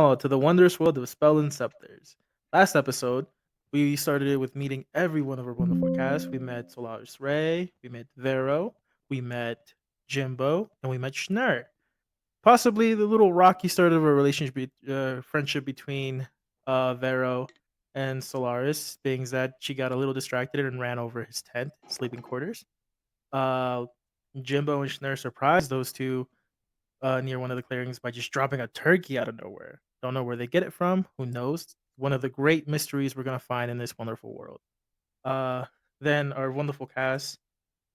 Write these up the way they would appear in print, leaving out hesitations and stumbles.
Oh, to the wondrous world of spell and scepters. Last episode, we started it with meeting every one of our wonderful cast. We met Solaris Ray, we met Vero, we met Jimbo, and we met Schnurr. Possibly the little rocky start of a relationship, friendship between Vero and Solaris, being that she got a little distracted and ran over his tent, sleeping quarters. Uh, Jimbo and Schnurr surprised those two near one of the clearings by just dropping a turkey out of nowhere. Don't know where they get it from. Who knows? One of the great mysteries we're gonna find in this wonderful world. Uh, then our wonderful cast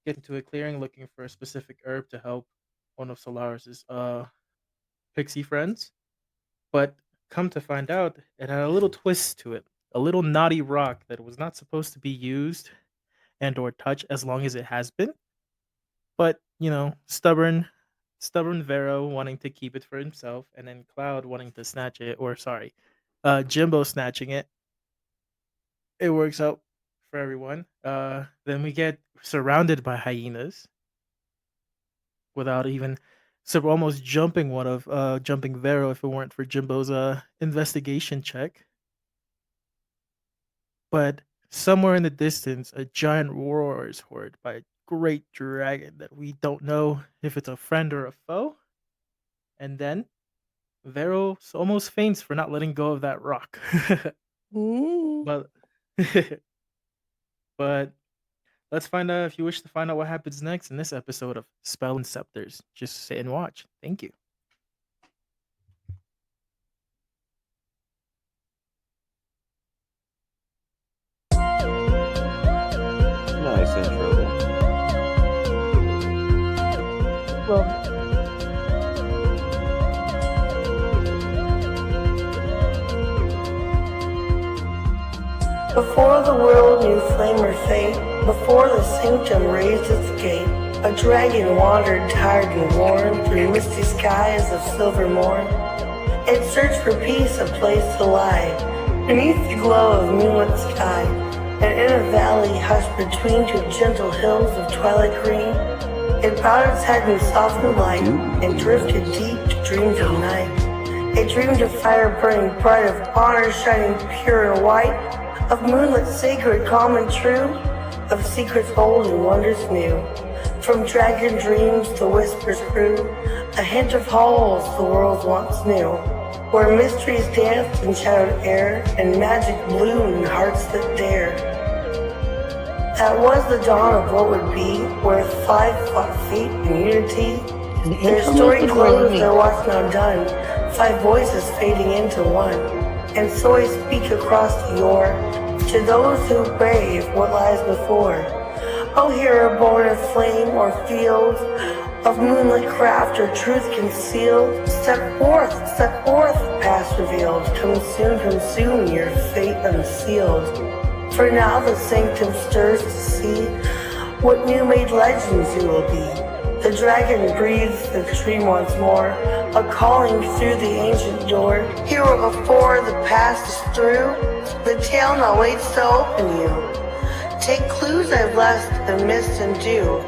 get into a clearing looking for a specific herb to help one of Solaris's pixie friends. But come to find out, it had a little twist to it. A little naughty rock that was not supposed to be used and or touched as long as it has been. But, stubborn Vero wanting to keep it for himself, and then Cloud wanting to snatch it, or sorry, Jimbo snatching it. It works out for everyone. Then we get surrounded by hyenas without even so almost jumping jumping Vero if it weren't for Jimbo's investigation check. But somewhere in the distance, a giant roar is heard by a great dragon that we don't know if it's a friend or a foe. And then Vero almost faints for not letting go of that rock. Mm. but but let's find out if you wish to find out what happens next in this episode of Spell and Scepters. Just sit and watch. Thank you. Nice intro there. Well, Before the world knew flame or fate, before the sanctum raised its gate, a dragon wandered tired and worn through misty skies of silver morn. It searched for peace, a place to lie, beneath the glow of moonlit sky, and in a valley hushed between two gentle hills of twilight green. It bowed its head in softened light and drifted deep to dreams of night. It dreamed of fire burning bright, of honor shining pure and white, of moonlit sacred, calm and true, of secrets old and wonders new. From dragon dreams the whispers grew, a hint of halls the world once knew, where mysteries danced in shadowed air, and magic bloomed in hearts that dare. That was the dawn of what would be, where five fought fate in unity. Their story closed, their watch now done, five voices fading into one. And so I speak across the yore, to those who brave what lies before. Oh, here born of flame or field, of moonlit craft or truth concealed. Step forth, past revealed. Come soon, your fate unsealed. For now the sanctum stirs to see what new made legends you will be. The dragon breathes the dream once more, a calling through the ancient door. Hero before the past is through, the tale now waits to open you. Take clues I've left the mist and dew.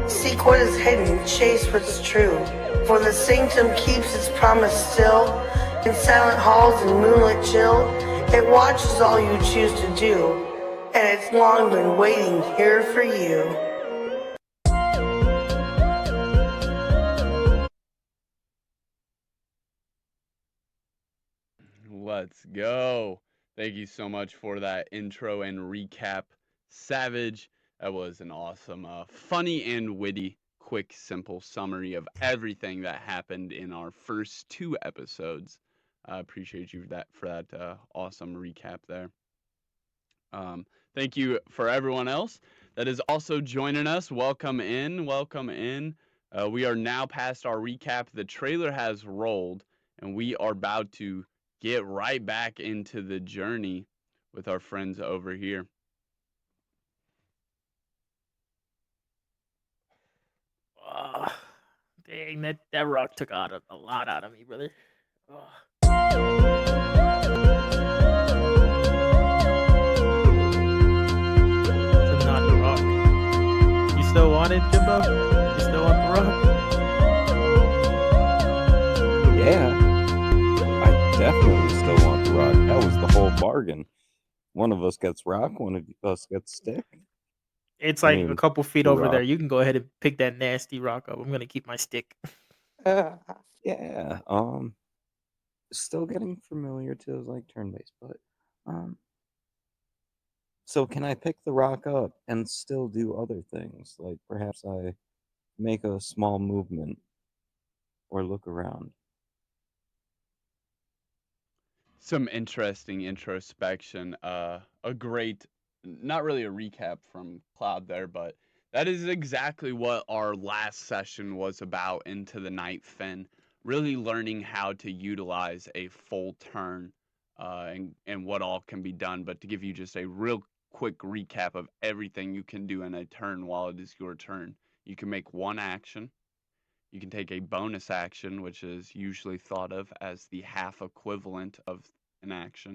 Seek what is hidden, chase what's true. For the sanctum keeps its promise still. In silent halls and moonlit chill, it watches all you choose to do. And it's long been waiting here for you. Let's go. Thank you so much for that intro and recap, Savage. That was an awesome, funny and witty, quick, simple summary of everything that happened in our first two episodes. I appreciate you for that awesome recap there. Thank you for everyone else that is also joining us. Welcome in. We are now past our recap. The trailer has rolled, and we are about to get right back into the journey with our friends over here. Dang, that rock took out a lot out of me, brother. It's a naughty rock. You still want it, Jimbo? You still want the rock? Yeah, I definitely still want the rock. That was the whole bargain. One of us gets rock, one of us gets stick. It's I like a mean, couple feet the over there. rock. You can go ahead and pick that nasty rock up. I'm gonna keep my stick. Yeah. Still getting familiar to like turn-based, but so can I pick the rock up and still do other things? Like perhaps I make a small movement or look around. Some interesting introspection. A great, not really a recap from Cloud there, but that is exactly what our last session was about into the night, Finn. Really learning how to utilize a full turn and what all can be done. But to give you just a real quick recap of everything you can do in a turn while it is your turn, you can make one action. You can take a bonus action, which is usually thought of as the half equivalent of an action.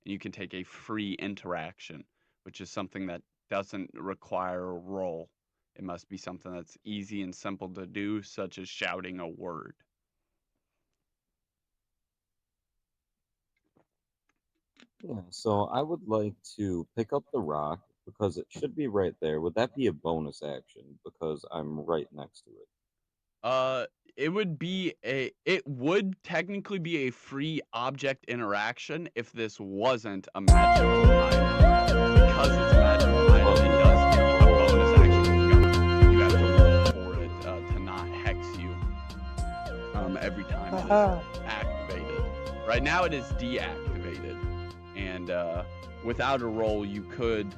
And you can take a free interaction, which is something that doesn't require a roll. It must be something that's easy and simple to do, such as shouting a word. Yeah, so I would like to pick up the rock because it should be right there. Would that be a bonus action because I'm right next to it? It would technically be a free object interaction if this wasn't a magical item. Because it's a magical item, it does take a bonus action. You have to roll for it to not hex you every time it is activated. Right now it is deactivated, and without a roll, you could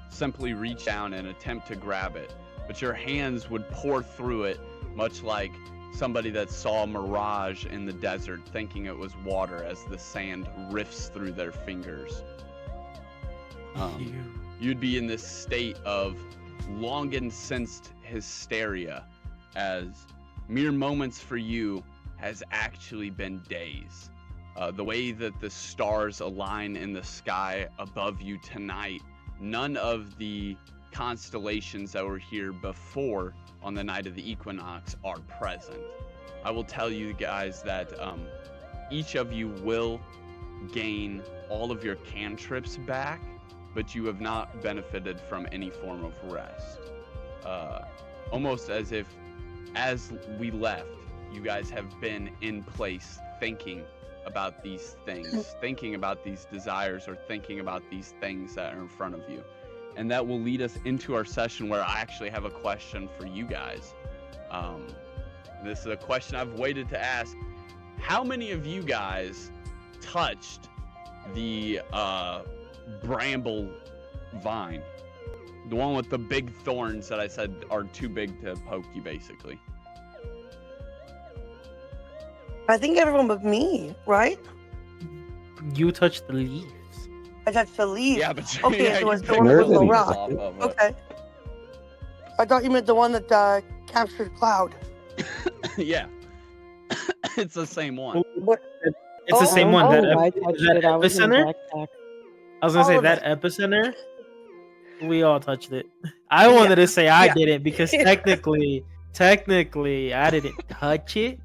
simply reach down and attempt to grab it, but your hands would pour through it, much like somebody that saw a mirage in the desert thinking it was water as the sand rifts through their fingers. You'd be in this state of long incensed hysteria as mere moments for you has actually been days. The way that the stars align in the sky above you tonight, none of the constellations that were here before on the night of the equinox are present. I will tell you guys that each of you will gain all of your cantrips back, but you have not benefited from any form of rest. Almost as if, as we left, you guys have been in place thinking about these things, thinking about these desires, or thinking about these things that are in front of you. And that will lead us into our session where I actually have a question for you guys. This is a question I've waited to ask. How many of you guys touched the bramble vine? The one with the big thorns that I said are too big to poke you, basically. I think everyone but me, right? You touched the leaves. I touched the leaf. Yeah, but Okay, yeah, so you it's the picked one Nerve with the and rock. rock. Off of, Okay. I thought you meant the one that captured Cloud. yeah. It's the same one. What? It's the same one. Oh, That I touched that it. I was in a epicenter. backpack. I was gonna All say of that it. epicenter. We all touched it. I Yeah. wanted to say I Yeah. didn't because technically I didn't touch it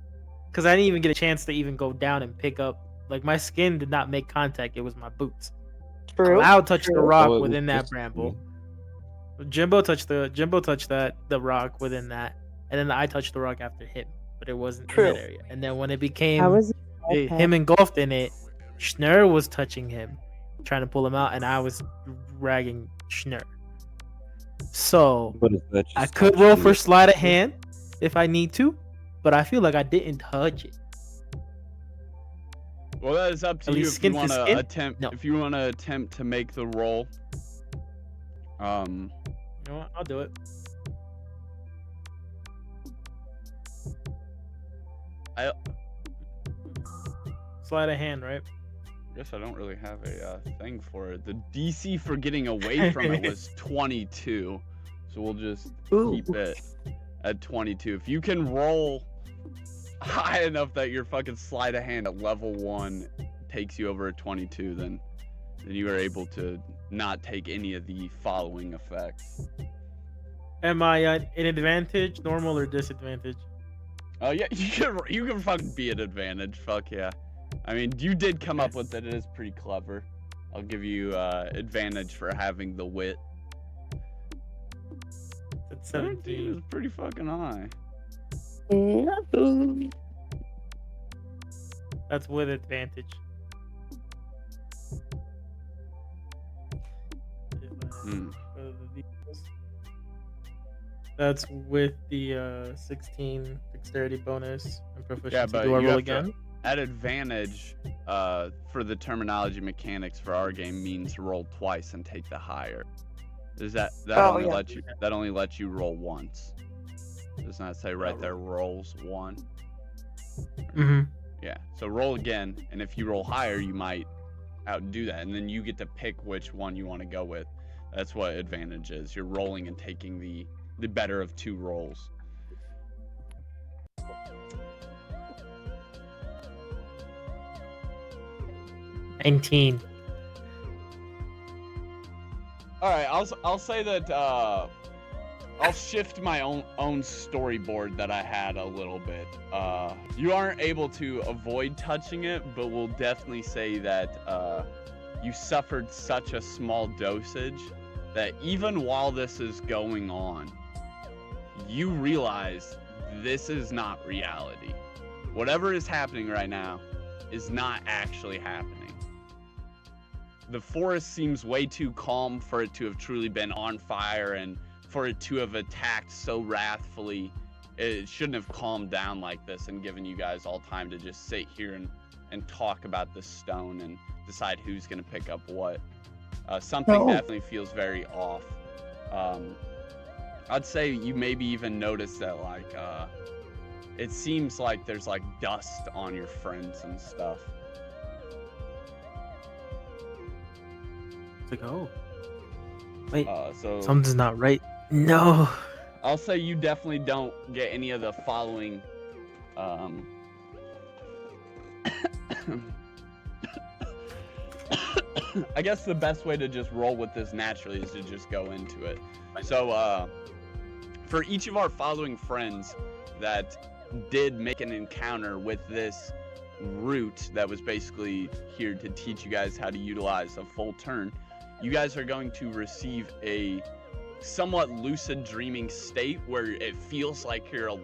because I didn't even get a chance to even go down and pick up. Like my skin did not make contact. It was my boots. True. Cloud touched the True. rock Oh, it was within that just bramble. me. Jimbo touched the rock within that, and then I touched the rock after him, but it wasn't in True. that area. And then when it I became was in a him backpack. engulfed in it, Schnurr was touching him, trying to pull him out, and I was dragging Schnurr. So But is that I just could touching roll for the sleight of epicenter? hand if I need to, but I feel like I didn't touch it. Well, that is up to At you least if skin you to want to skin? attempt. No. If you want to attempt to make the roll. You know what? I'll do it. I Sleight of hand, right? guess I don't really have a thing for it. The DC for getting away from it was 22, so we'll just Ooh. keep it at 22. If you can roll high enough that your fucking sleight of hand at level 1 takes you over a 22, then you are able to not take any of the following effects. Am I an advantage, normal, or disadvantage? Oh yeah, you can fucking be at advantage. Fuck yeah. I mean, you did come up Yes. with it. It is pretty clever. I'll give you advantage for having the wit. It's 17 17. is pretty fucking high. No. That's with advantage. Hmm. That's with the 16 dexterity bonus and proficiency. Yeah, but Do I you roll have to again? add advantage for the terminology mechanics for our game means roll twice and take the higher. Does that Oh, only yeah. lets you roll once? Does not say right there rolls one. Mm-hmm. Yeah. So roll again, and if you roll higher, you might outdo that, and then you get to pick which one you want to go with. That's what advantage is. You're rolling and taking the better of two rolls. $19. All right, I'll say that I'll shift my own storyboard that I had a little bit. You aren't able to avoid touching it, but we'll definitely say that you suffered such a small dosage that even while this is going on, you realize this is not reality. Whatever is happening right now is not actually happening. The forest seems way too calm for it to have truly been on fire, and for it to have attacked so wrathfully. It shouldn't have calmed down like this and given you guys all time to just sit here and talk about this stone and decide who's going to pick up what. Something No. definitely feels very off. I'd say you maybe even notice that, like, it seems like there's like dust on your friends and stuff. It's like, oh, wait, So something's not right. No. I'll say you definitely don't get any of the following. I guess the best way to just roll with this naturally is to just go into it. So, for each of our following friends that did make an encounter with this root that was basically here to teach you guys how to utilize a full turn, you guys are going to receive a somewhat lucid dreaming state where it feels like you're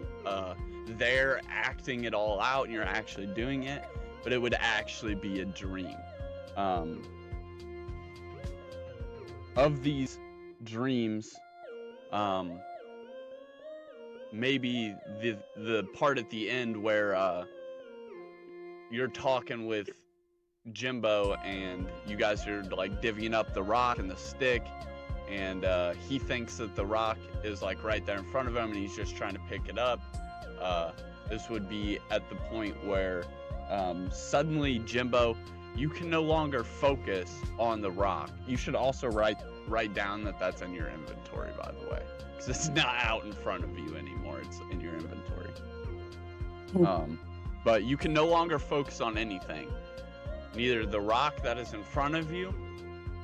there acting it all out and you're actually doing it, but it would actually be a dream. Of these dreams, maybe the part at the end where you're talking with Jimbo and you guys are like divvying up the rock and the stick, and he thinks that the rock is like right there in front of him and he's just trying to pick it up. This would be at the point where suddenly, Jimbo, you can no longer focus on the rock. You should also write down that that's in your inventory, by the way, because it's not out in front of you anymore. It's in your inventory. But you can no longer focus on anything. Neither the rock that is in front of you,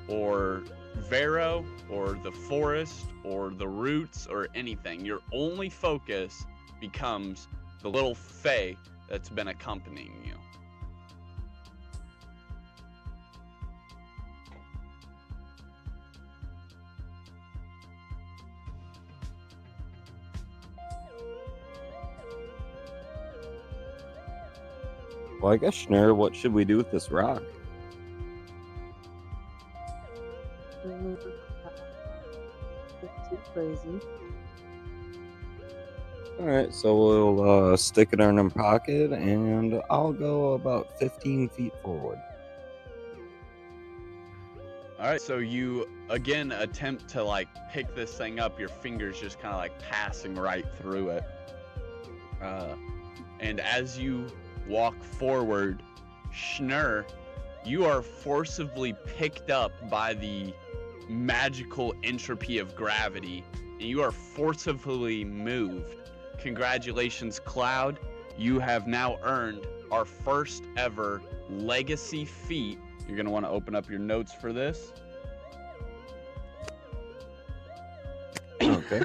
or Vero, or the forest, or the roots, or anything. Your only focus becomes the little fae that's been accompanying you. Well, I guess, Schnurr, what should we do with this rock? Too crazy. Alright, so we'll stick it in our pocket, and I'll go about 15 feet forward. All right, so you again attempt to like pick this thing up, your fingers just kind of like passing right through it. And as you walk forward, Schnurr, you are forcibly picked up by the magical entropy of gravity, and you are forcibly moved. Congratulations, Cloud. You have now earned our first ever legacy feat. You're going to want to open up your notes for this. Okay.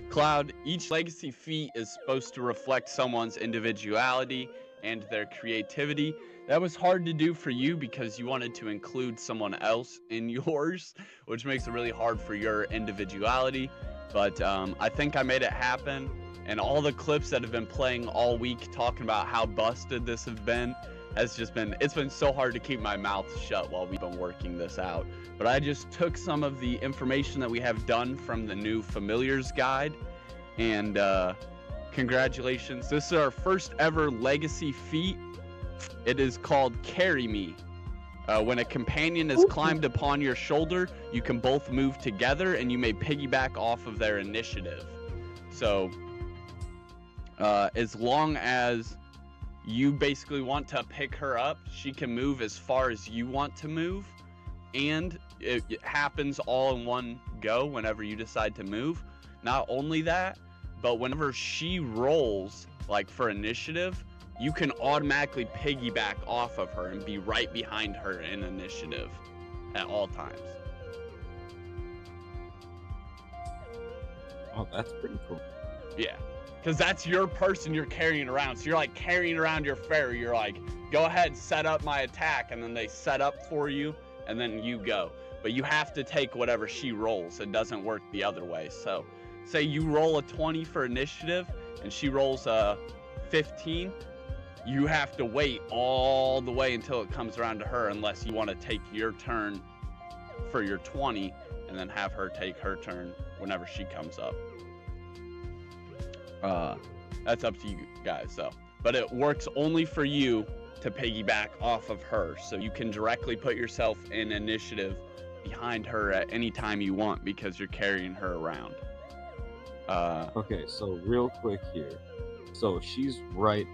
Cloud, each legacy feat is supposed to reflect someone's individuality and their creativity. That was hard to do for you because you wanted to include someone else in yours, which makes it really hard for your individuality. But I think I made it happen. And all the clips that have been playing all week talking about how busted this has been has just been, it's been so hard to keep my mouth shut while we've been working this out. But I just took some of the information that we have done from the new Familiars Guide, and congratulations. This is our first ever legacy feat. It is called Carry Me. When a companion is climbed upon your shoulder, you can both move together and you may piggyback off of their initiative. So as long as you basically want to pick her up, she can move as far as you want to move, and it happens all in one go whenever you decide to move. Not only that, but whenever she rolls, like for initiative, you can automatically piggyback off of her and be right behind her in initiative at all times. Oh, that's pretty cool. Yeah, because that's your person you're carrying around. So you're like carrying around your fairy. You're like, go ahead, set up my attack, and then they set up for you, and then you go. But you have to take whatever she rolls. It doesn't work the other way. So say you roll a 20 for initiative, and she rolls a 15, you have to wait all the way until it comes around to her, unless you want to take your turn for your 20 and then have her take her turn whenever she comes up. That's up to you guys though. But it works only for you to piggyback off of her, so you can directly put yourself in initiative behind her at any time you want because you're carrying her around. Okay, so real quick here. So she's right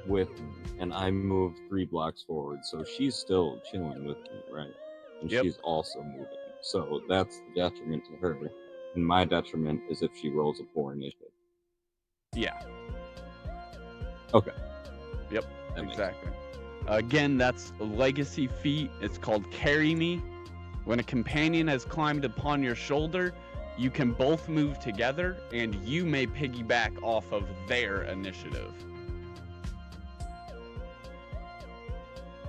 with me, and I moved 3 blocks forward, so she's still chilling with me, right? And Yep. she's also moving. So that's the detriment to her. And my detriment is if she rolls a 4 initiative. Yeah. Okay. Yep, That makes exactly. Again, that's a legacy feat. It's called Carry Me. When a companion has climbed upon your shoulder, you can both move together, and you may piggyback off of their initiative.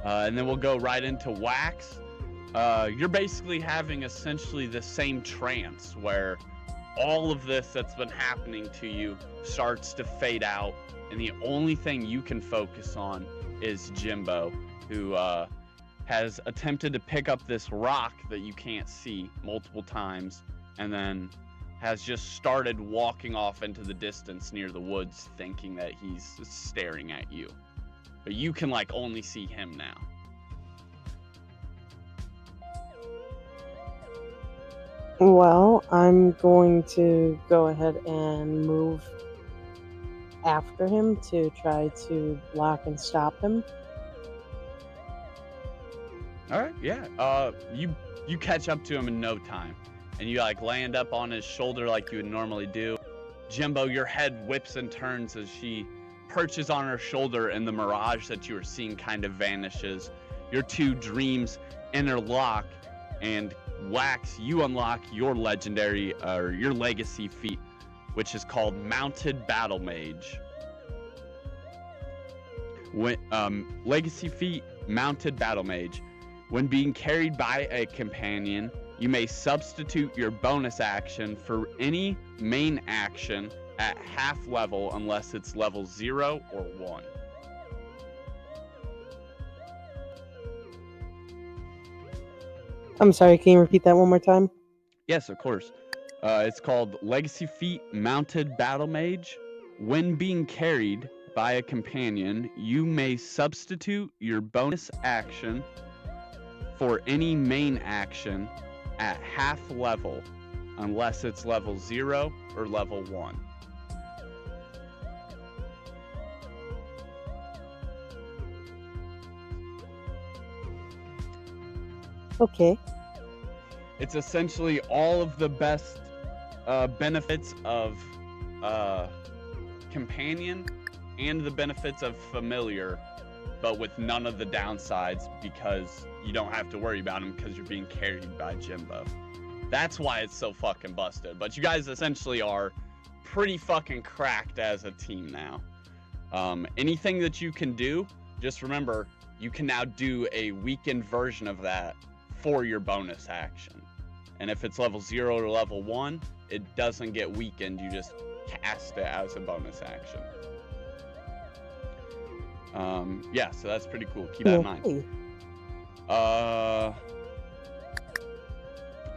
And then we'll go right into Wax. You're basically having essentially the same trance where all of this that's been happening to you starts to fade out, and the only thing you can focus on is Jimbo, who has attempted to pick up this rock that you can't see multiple times, and then has just started walking off into the distance near the woods, thinking that he's staring at you. But you can like only see him now. Well, I'm going to go ahead and move after him to try to block and stop him. All right, yeah. You catch up to him in no time, and you like land up on his shoulder like you would normally do. Jimbo, your head whips and turns as she perches on her shoulder, and the mirage that you were seeing kind of vanishes. Your two dreams interlock, and Wax, you unlock your legendary or your legacy feat, which is called Mounted Battle Mage. When legacy feat, Mounted Battle Mage. When being carried by a companion, you may substitute your bonus action for any main action at half level unless it's level 0 or 1. I'm sorry, can you repeat that one more time? Yes, of course. It's called Legacy Feat Mounted Battle Mage. When being carried by a companion, you may substitute your bonus action for any main action at half level unless it's level 0 or level 1. Okay. It's essentially all of the best benefits of companion and the benefits of familiar, but with none of the downsides because you don't have to worry about them because you're being carried by Jimbo. That's why it's so fucking busted. But you guys essentially are pretty fucking cracked as a team now. Anything that you can do, just remember, you can now do a weakened version of that for your bonus action. And if it's level 0 or level 1, it doesn't get weakened, you just cast it as a bonus action. Yeah, so that's pretty cool. Keep that in mind.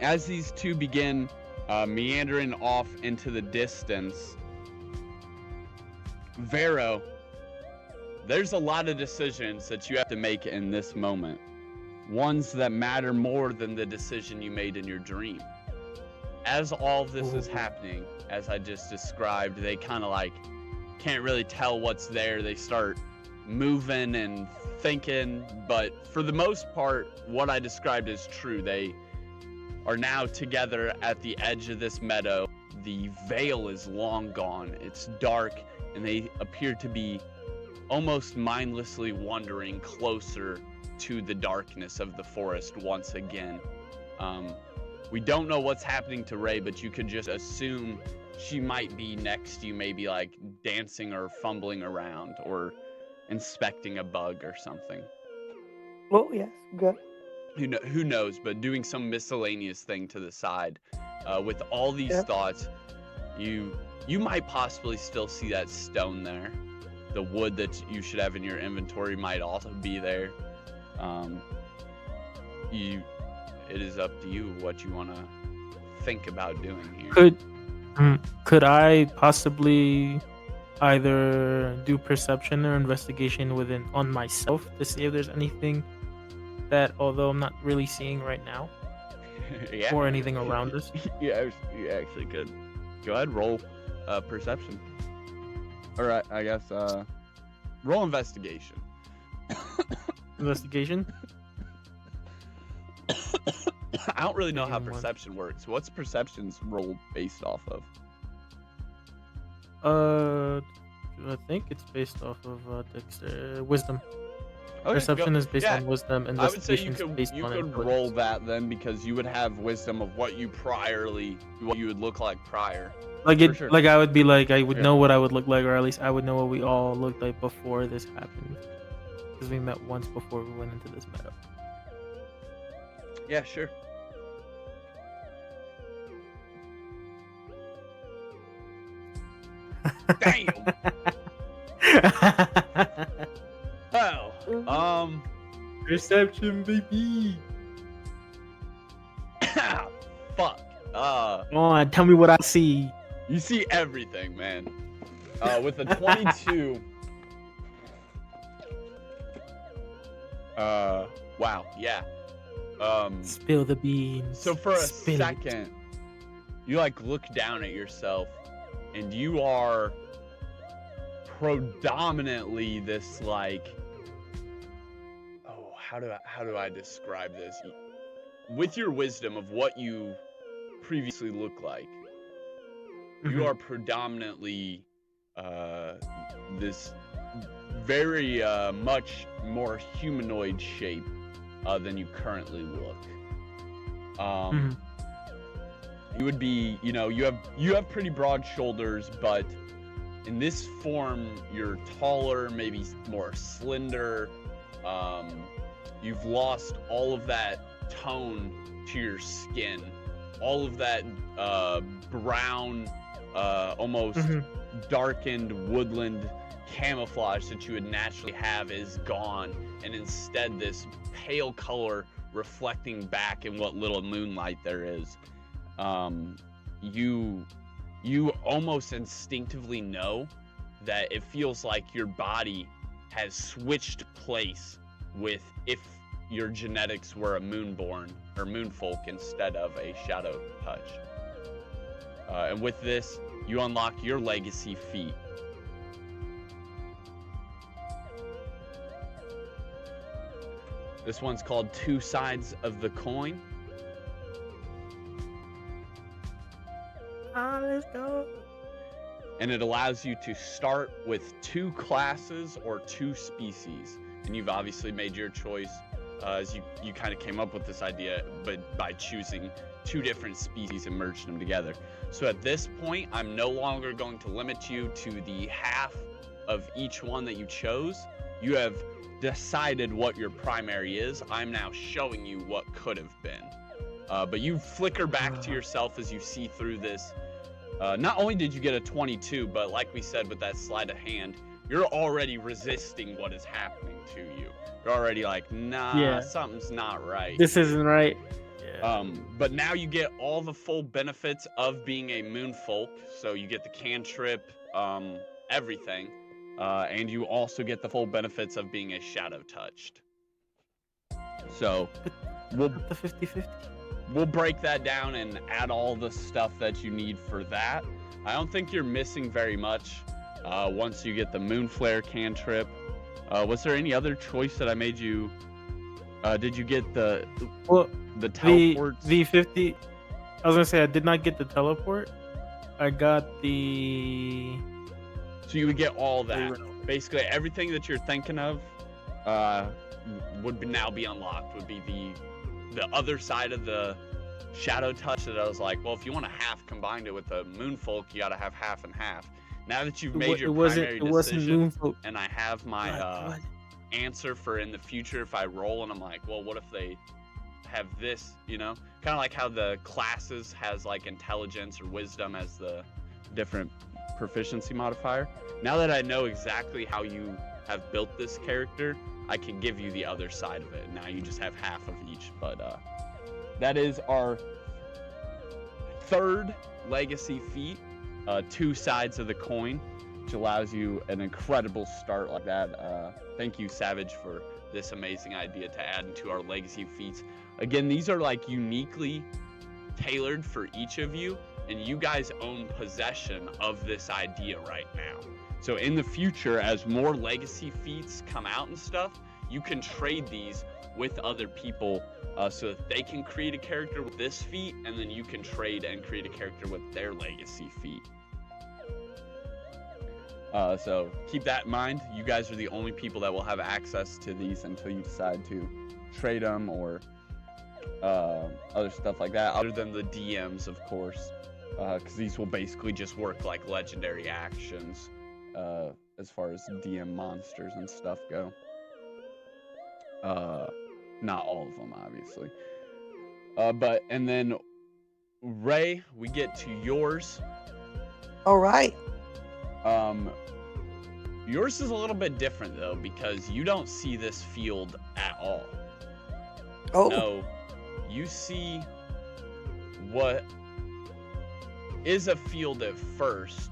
As these two begin meandering off into the distance, Vero, there's a lot of decisions that you have to make in this moment. Ones that matter more than the decision you made in your dream. As all of this is happening, as I just described, they kind of like can't really tell what's there. They start moving and thinking, but for the most part, what I described is true. They are now together at the edge of this meadow. The veil is long gone. It's dark, and they appear to be almost mindlessly wandering closer to the darkness of the forest once again. We don't know what's happening to Ray, but you could just assume she might be next to you, maybe like dancing or fumbling around or inspecting a bug or something. Oh, yes, good. Who knows, but doing some miscellaneous thing to the side. With all these thoughts, you might possibly still see that stone there. The wood that you should have in your inventory might also be there. It is up to you what you want to think about doing here. Could I possibly either do perception or investigation on myself to see if there's anything that, although I'm not really seeing right now, Yeah. or anything around us? Yeah, you actually could. Go ahead, roll perception. All right, I guess roll investigation. Investigation? I don't really know how perception works. What's perception's roll based off of? I think it's based off of wisdom. Okay, Perception is based on wisdom, and I would say investigation is based on could intelligence. roll that then, because you would have wisdom of what you would look like prior. Like For sure. like I would be like, I would know what I would look like, or at least I would know what we all looked like before this happened, because we met once before we went into this meadow. Yeah, sure. Damn. Oh, Perception, baby. fuck. Come on, tell me what I see. You see everything, man. With a 22. Wow, yeah. Spill the beans. So for a Spill it. second, you like look down at yourself, and you are predominantly this like, how do I describe this? With your wisdom of what you previously looked like, you are predominantly this very much more humanoid shape than you currently look. You would be, you have pretty broad shoulders, but in this form, you're taller, maybe more slender. You've lost all of that tone to your skin. All of that brown, almost darkened woodland camouflage that you would naturally have is gone, and instead this pale color reflecting back in what little moonlight there is. You almost instinctively know that it feels like your body has switched place with if your genetics were a moonborn or moonfolk instead of a shadow touch. And with this, you unlock your legacy feat. This one's called Two Sides of the Coin. Let's go. And it allows you to start with 2 classes or 2 species. And you've obviously made your choice as you kind of came up with this idea, but by choosing 2 different species and merging them together. So at this point, I'm no longer going to limit you to the half of each one that you chose, you have decided what your primary is. I'm now showing you what could have been. But you flicker back to yourself as you see through this. Not only did you get a 22, but like we said with that sleight of hand, you're already resisting what is happening to you. You're already like, nah, something's not right. This isn't right. But now you get all the full benefits of being a moon folk. So you get the cantrip, everything. And you also get the full benefits of being a shadow touched. So the 50-50. We'll break that down and add all the stuff that you need for that. I don't think you're missing very much once you get the moon flare cantrip. Was there any other choice that I made you? Did you get the teleports? The 50. I was gonna say I did not get the teleport. I got the. So you would get all that. Basically, everything that you're thinking of would now be unlocked. Would be the other side of the shadow touch that I was like, well, if you want to half combine it with the moonfolk, you got to have half and half. Now that you've made your primary decision, and I have my answer for in the future, if I roll and I'm like, well, what if they have this, kind of like how the classes has like intelligence or wisdom as the different proficiency modifier. Now that I know exactly how you have built this character, I can give you the other side of it. Now you just have half of each, but that is our third legacy feat, two sides of the coin, which allows you an incredible start like that. Thank you, Savage, for this amazing idea to add into our legacy feats. Again, these are like uniquely tailored for each of you, and you guys own possession of this idea right now. So in the future, as more legacy feats come out and stuff, you can trade these with other people so that they can create a character with this feat, and then you can trade and create a character with their legacy feat. So keep that in mind. You guys are the only people that will have access to these until you decide to trade them or other stuff like that, other than the DMs, of course, because these will basically just work like legendary actions as far as DM monsters and stuff go. Not all of them, obviously. And then Ray, we get to yours. All right. Yours is a little bit different though, because you don't see this field at all. Oh. No, you see what is a field at first,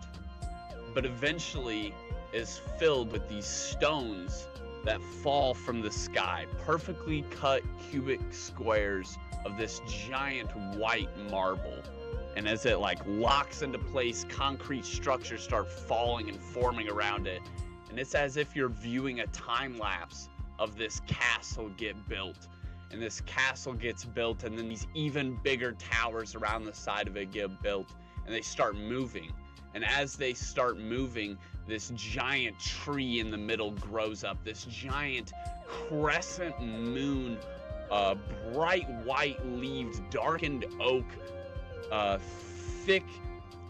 but eventually is filled with these stones that fall from the sky, perfectly cut cubic squares of this giant white marble. And as it like locks into place, concrete structures start falling and forming around it. And it's as if you're viewing a time lapse of this castle get built. And this castle gets built, and then these even bigger towers around the side of it get built, and they start moving. And as they start moving, this giant tree in the middle grows up, this giant crescent moon, bright white-leaved, darkened oak, thick,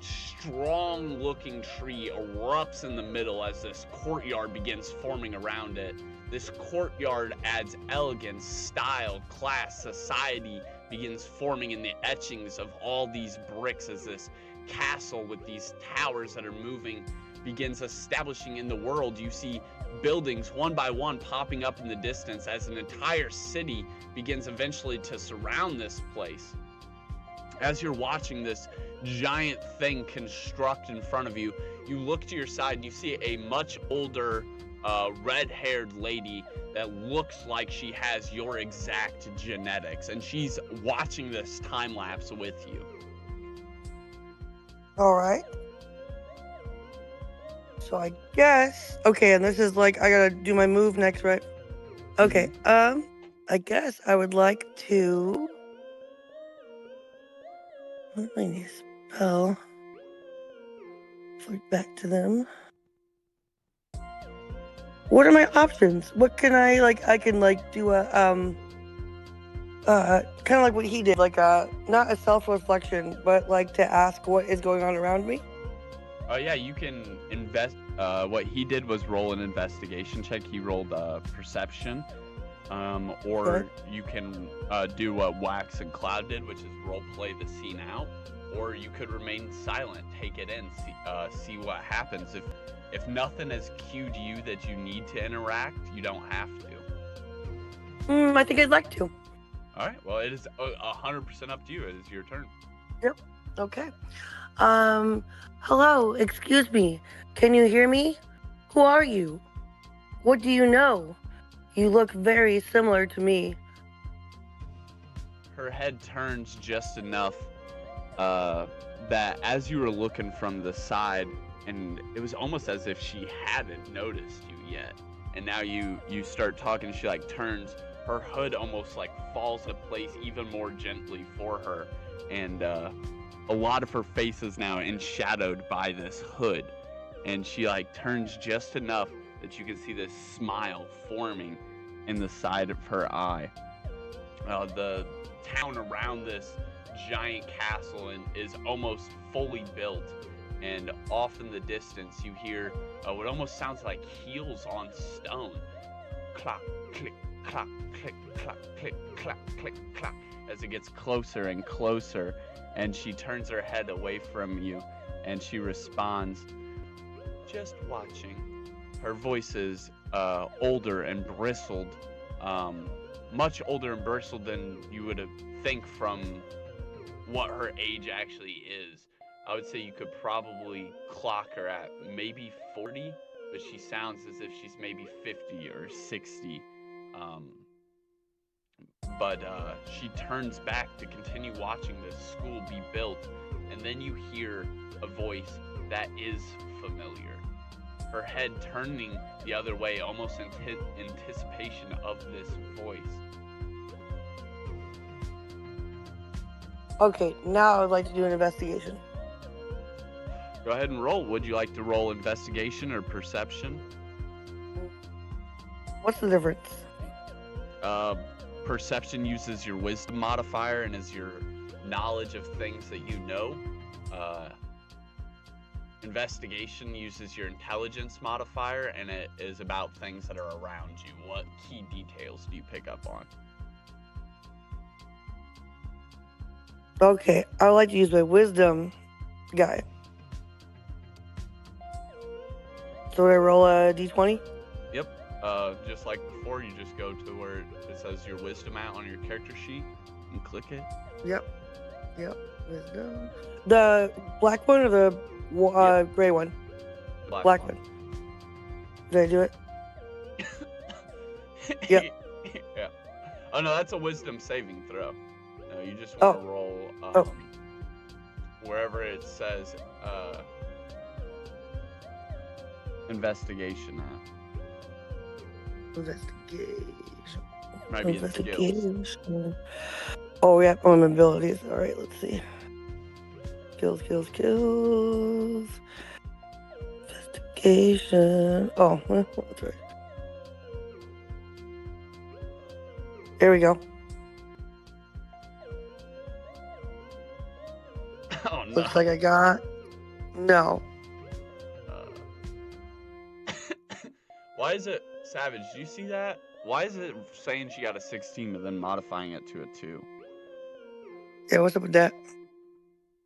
strong-looking tree erupts in the middle as this courtyard begins forming around it. This courtyard adds elegance, style, class, society begins forming in the etchings of all these bricks as this castle with these towers that are moving begins establishing in the world. You see buildings one by one popping up in the distance as an entire city begins eventually to surround this place. As you're watching this giant thing construct in front of you, you look to your side and you see a much older red-haired lady that looks like she has your exact genetics, and she's watching this time lapse with you. All right. So I guess, okay, and this is like, I gotta do my move next, right? Okay, I guess I would like to, I need a spell. Flip back to them. What are my options? What can I, like, I can, like, do a, kind of like what he did, like, not a self-reflection, but, like, to ask what is going on around me? Oh yeah, you can What he did was roll an investigation check. He rolled perception. Or you can do what Wax and Cloud did, which is role play the scene out. Or you could remain silent, take it in, see what happens. If nothing has cued you that you need to interact, you don't have to. I think I'd like to. All right. Well, it is 100% up to you. It is your turn. Yep. Okay. Hello. Excuse me. Can you hear me? Who are you? What do you know? You look very similar to me. Her head turns just enough that as you were looking from the side, and it was almost as if she hadn't noticed you yet. And now you start talking, she like turns, her hood almost like falls into place even more gently for her. And a lot of her face is now enshadowed by this hood. And she like turns just enough that you can see this smile forming in the side of her eye. The town around this giant castle is almost fully built, and off in the distance you hear what almost sounds like heels on stone. Clock, click, clock, click, clock, click, clock, click, clock, as it gets closer and closer, and she turns her head away from you and she responds, "Just watching." Her voice is older and bristled, much older and bristled than you would think from what her age actually is. I would say you could probably clock her at maybe 40, but she sounds as if she's maybe 50 or 60. But she turns back to continue watching this school be built, and then you hear a voice that is familiar. Her head turning the other way, almost in anticipation of this voice. Okay, now I would like to do an investigation. Go ahead and roll. Would you like to roll investigation or perception? What's the difference? Perception uses your wisdom modifier and is your knowledge of things that you know. Investigation uses your intelligence modifier, and it is about things that are around you. What key details do you pick up on? Okay, I would like to use my wisdom guy. So would I roll a d20? Yep. Just like before, you just go to where it says your wisdom out on your character sheet and click it. Yep. Wisdom. The black one or the gray one? Black one. Did I do it? Yep. Yeah. Oh no, that's a wisdom saving throw. No, you just want to roll wherever it says investigation at. Investigation. Might be in skills. Oh yeah, on abilities. All right, let's see. Skills. Investigation. Oh, well, that's right. There we go. Oh no. Looks like I got no. Why is it Savage? Do you see that? Why is it saying she got a 16 but then modifying it to a 2? Yeah, what's up with that?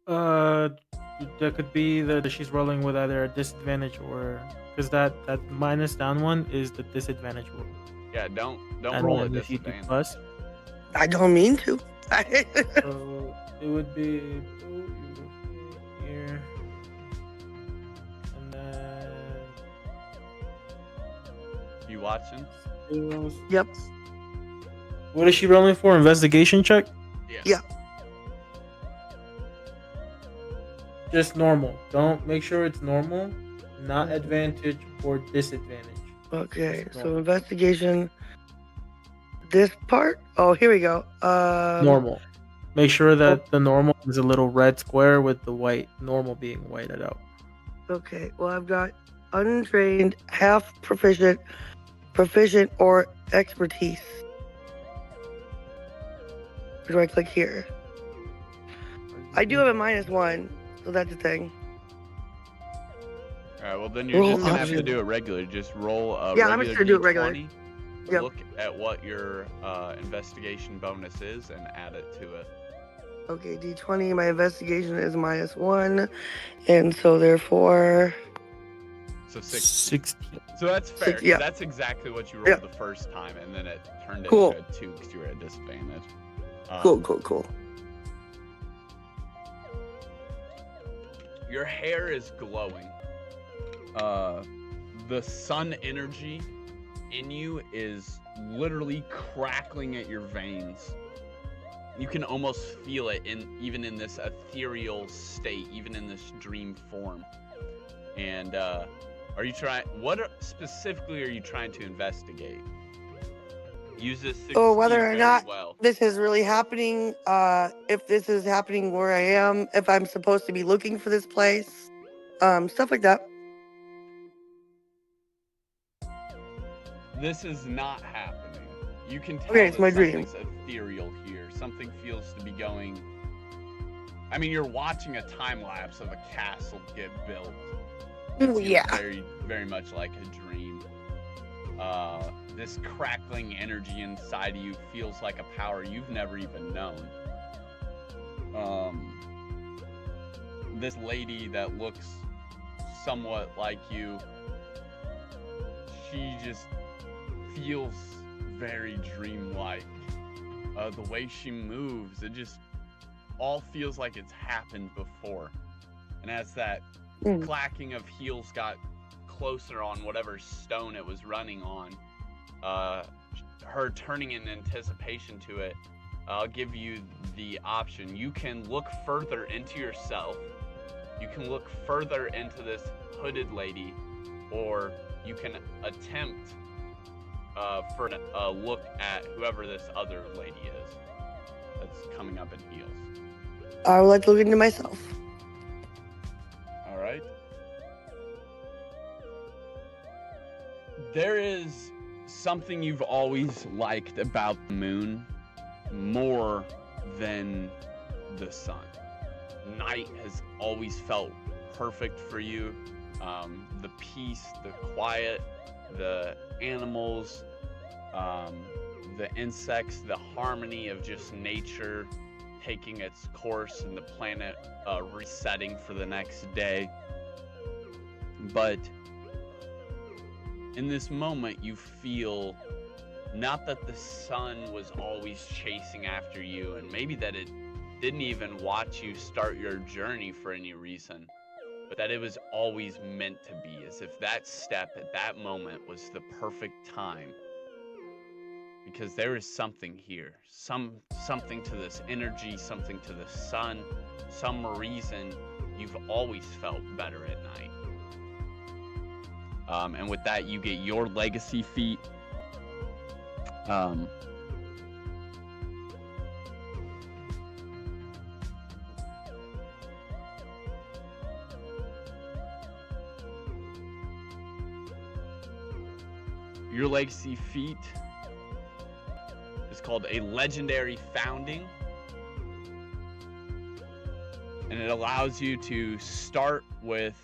That could be that she's rolling with either a disadvantage or because that minus down one is the disadvantage roll. Yeah, don't And roll a then if you do disadvantage. plus, I don't mean to. so it would be here, and then You watching? skills. Yep. What is she rolling for? Investigation check? Yeah. Just normal. Don't make sure it's normal, not advantage or disadvantage. Okay, Just so normal. investigation. This part? Oh, here we go. Normal. Make sure that the normal is a little red square with the white normal being whited out. Okay, well, I've got untrained, half proficient, or expertise. Where do I click here? I do have a -1, so that's a thing. Alright, well then you're Roll just gonna have to option. do it regularly. Just roll a Yeah, I'm regular just gonna do it regular. d20, Yep. look at what your investigation bonus is, and add it to it. Okay, D20, my investigation is -1, and so therefore... So 16. 16. So that's fair, Six, 'cause yeah. that's exactly what you rolled Yeah. the first time, and then it turned Cool. into a 2 because you were at disadvantage. Cool. Your hair is glowing. The sun energy in you is literally crackling at your veins. You can almost feel it even in this ethereal state, even in this dream form. And what specifically are you trying to investigate? Use this 16 whether or very not well. this is really happening, if this is happening where I am, if I'm supposed to be looking for this place, stuff like that. This is not happening. You can tell Okay, it's that my dream. something's ethereal here. Something feels to be going. I mean, you're watching a time lapse of a castle get built. It feels Yeah. very, very much like a dream. This crackling energy inside of you feels like a power you've never even known. This lady that looks somewhat like you, she just feels very dreamlike. The way she moves, it just all feels like it's happened before. And as that clacking of heels got closer on whatever stone it was running on, her turning in anticipation to it, I'll give you the option. You can look further into yourself, you can look further into this hooded lady, or you can attempt for a look at whoever this other lady is that's coming up in heels. I would like to look into myself. All right. There is something you've always liked about the moon more than the sun. Night has always felt perfect for you. The peace, the quiet, the animals, the insects, the harmony of just nature taking its course and the planet resetting for the next day. But in this moment, you feel not that the sun was always chasing after you, and maybe that it didn't even watch you start your journey for any reason, but that it was always meant to be, as if that step at that moment was the perfect time. Because there is something here, something to this energy, something to the sun, some reason you've always felt better at night. And with that, you get your legacy feat. Your legacy feat is called a legendary founding, and it allows you to start with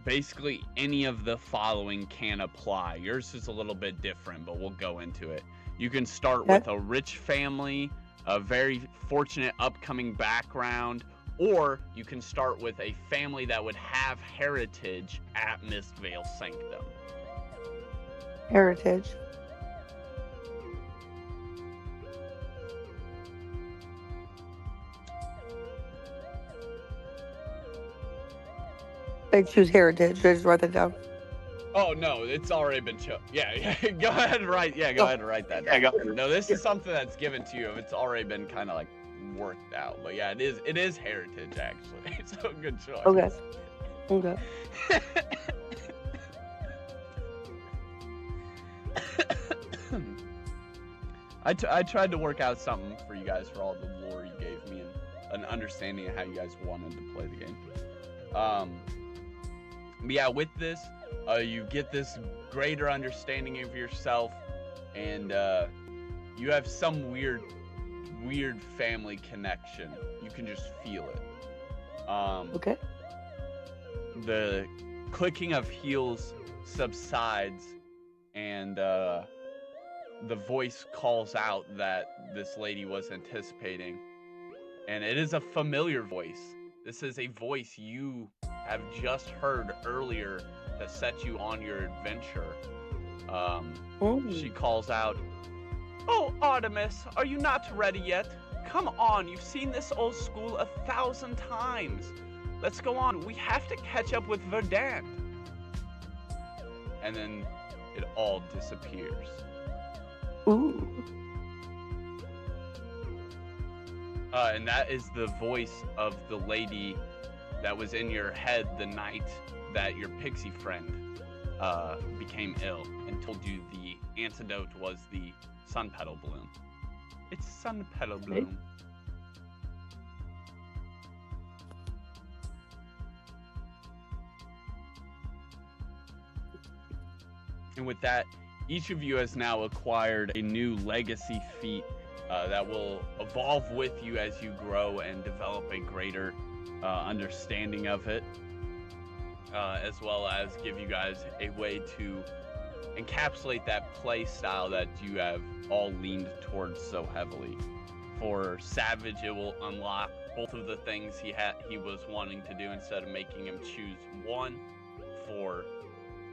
basically any of the following can apply. Yours is a little bit different, but we'll go into it. You can start with a rich family, a very fortunate upcoming background, or you can start with a family that would have heritage at Mistvale Sanctum. Heritage. I choose heritage. I just write that down. Oh no, it's already been chosen. Yeah. Go ahead and write. Yeah, go ahead and write that down. No, this is something that's given to you. It's already been kind of like worked out. But yeah, it is heritage actually. So good choice. Okay. I tried to work out something for you guys for all the lore you gave me and an understanding of how you guys wanted to play the game. But yeah, with this, you get this greater understanding of yourself, and you have some weird family connection. You can just feel it. Okay. The clicking of heels subsides, and the voice calls out that this lady was anticipating. And it is a familiar voice. This is a voice you have just heard earlier to set you on your adventure. She calls out, "Oh, Artemis, are you not ready yet? Come on, you've seen this old school 1,000 times. Let's go on. We have to catch up with Verdant." And then it all disappears. Ooh. And that is the voice of the lady that was in your head the night that your pixie friend became ill and told you the antidote was the sun petal bloom. It's sun petal bloom. And with that, each of you has now acquired a new legacy feat that will evolve with you as you grow and develop a greater understanding of it, as well as give you guys a way to encapsulate that play style that you have all leaned towards so heavily. For Savage, it will unlock both of the things he was wanting to do instead of making him choose one. For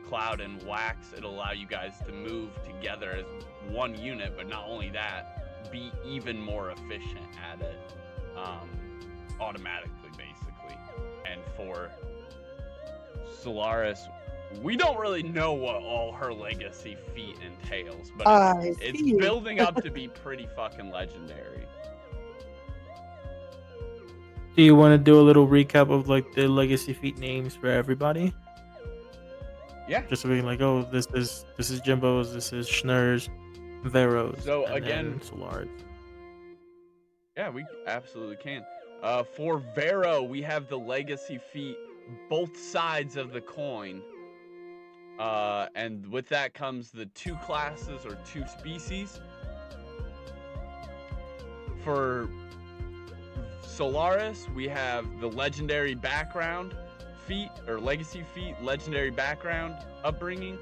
Cloud and Wax, it'll allow you guys to move together as one unit, but not only that, be even more efficient at it automatically, basically. And for Solaris, we don't really know what all her legacy feat entails, but it's building up to be pretty fucking legendary. Do you want to do a little recap of like the legacy feat names for everybody? Yeah. Just so we can like, oh, this is Jimbo's, this is Schnur's, Vero's. So and again, Solaris. Yeah, we absolutely can. For Vero, we have the legacy feat, both sides of the coin. And with that comes the 2 classes or 2 species. For Solaris, we have the legendary background feat, or legacy feat, legendary background upbringing.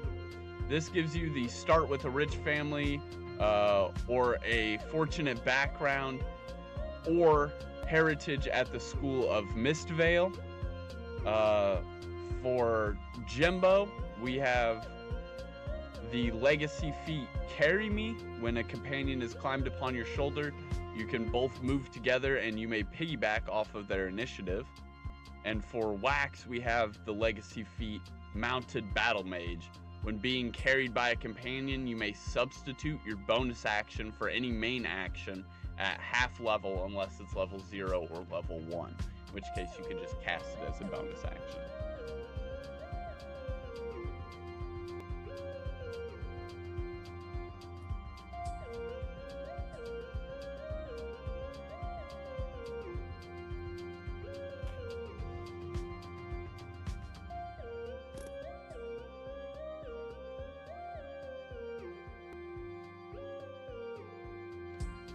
This gives you the start with a rich family, or a fortunate background, or heritage at the school of Mistvale. For Jimbo, we have the legacy feat Carry Me. When a companion is climbed upon your shoulder, you can both move together and you may piggyback off of their initiative. And for Wax, we have the legacy feat Mounted Battle Mage. When being carried by a companion, you may substitute your bonus action for any main action at half level unless it's level 0 or level 1, in which case you can just cast it as a bonus action.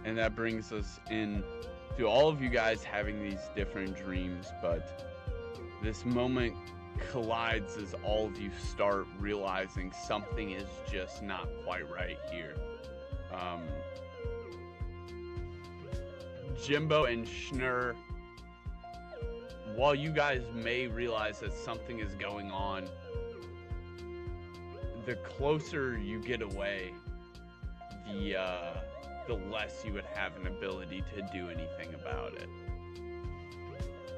And that brings us in to all of you guys having these different dreams, but this moment collides as all of you start realizing something is just not quite right here. Jimbo and Schnur, while you guys may realize that something is going on, the closer you get away, the less you would have an ability to do anything about it.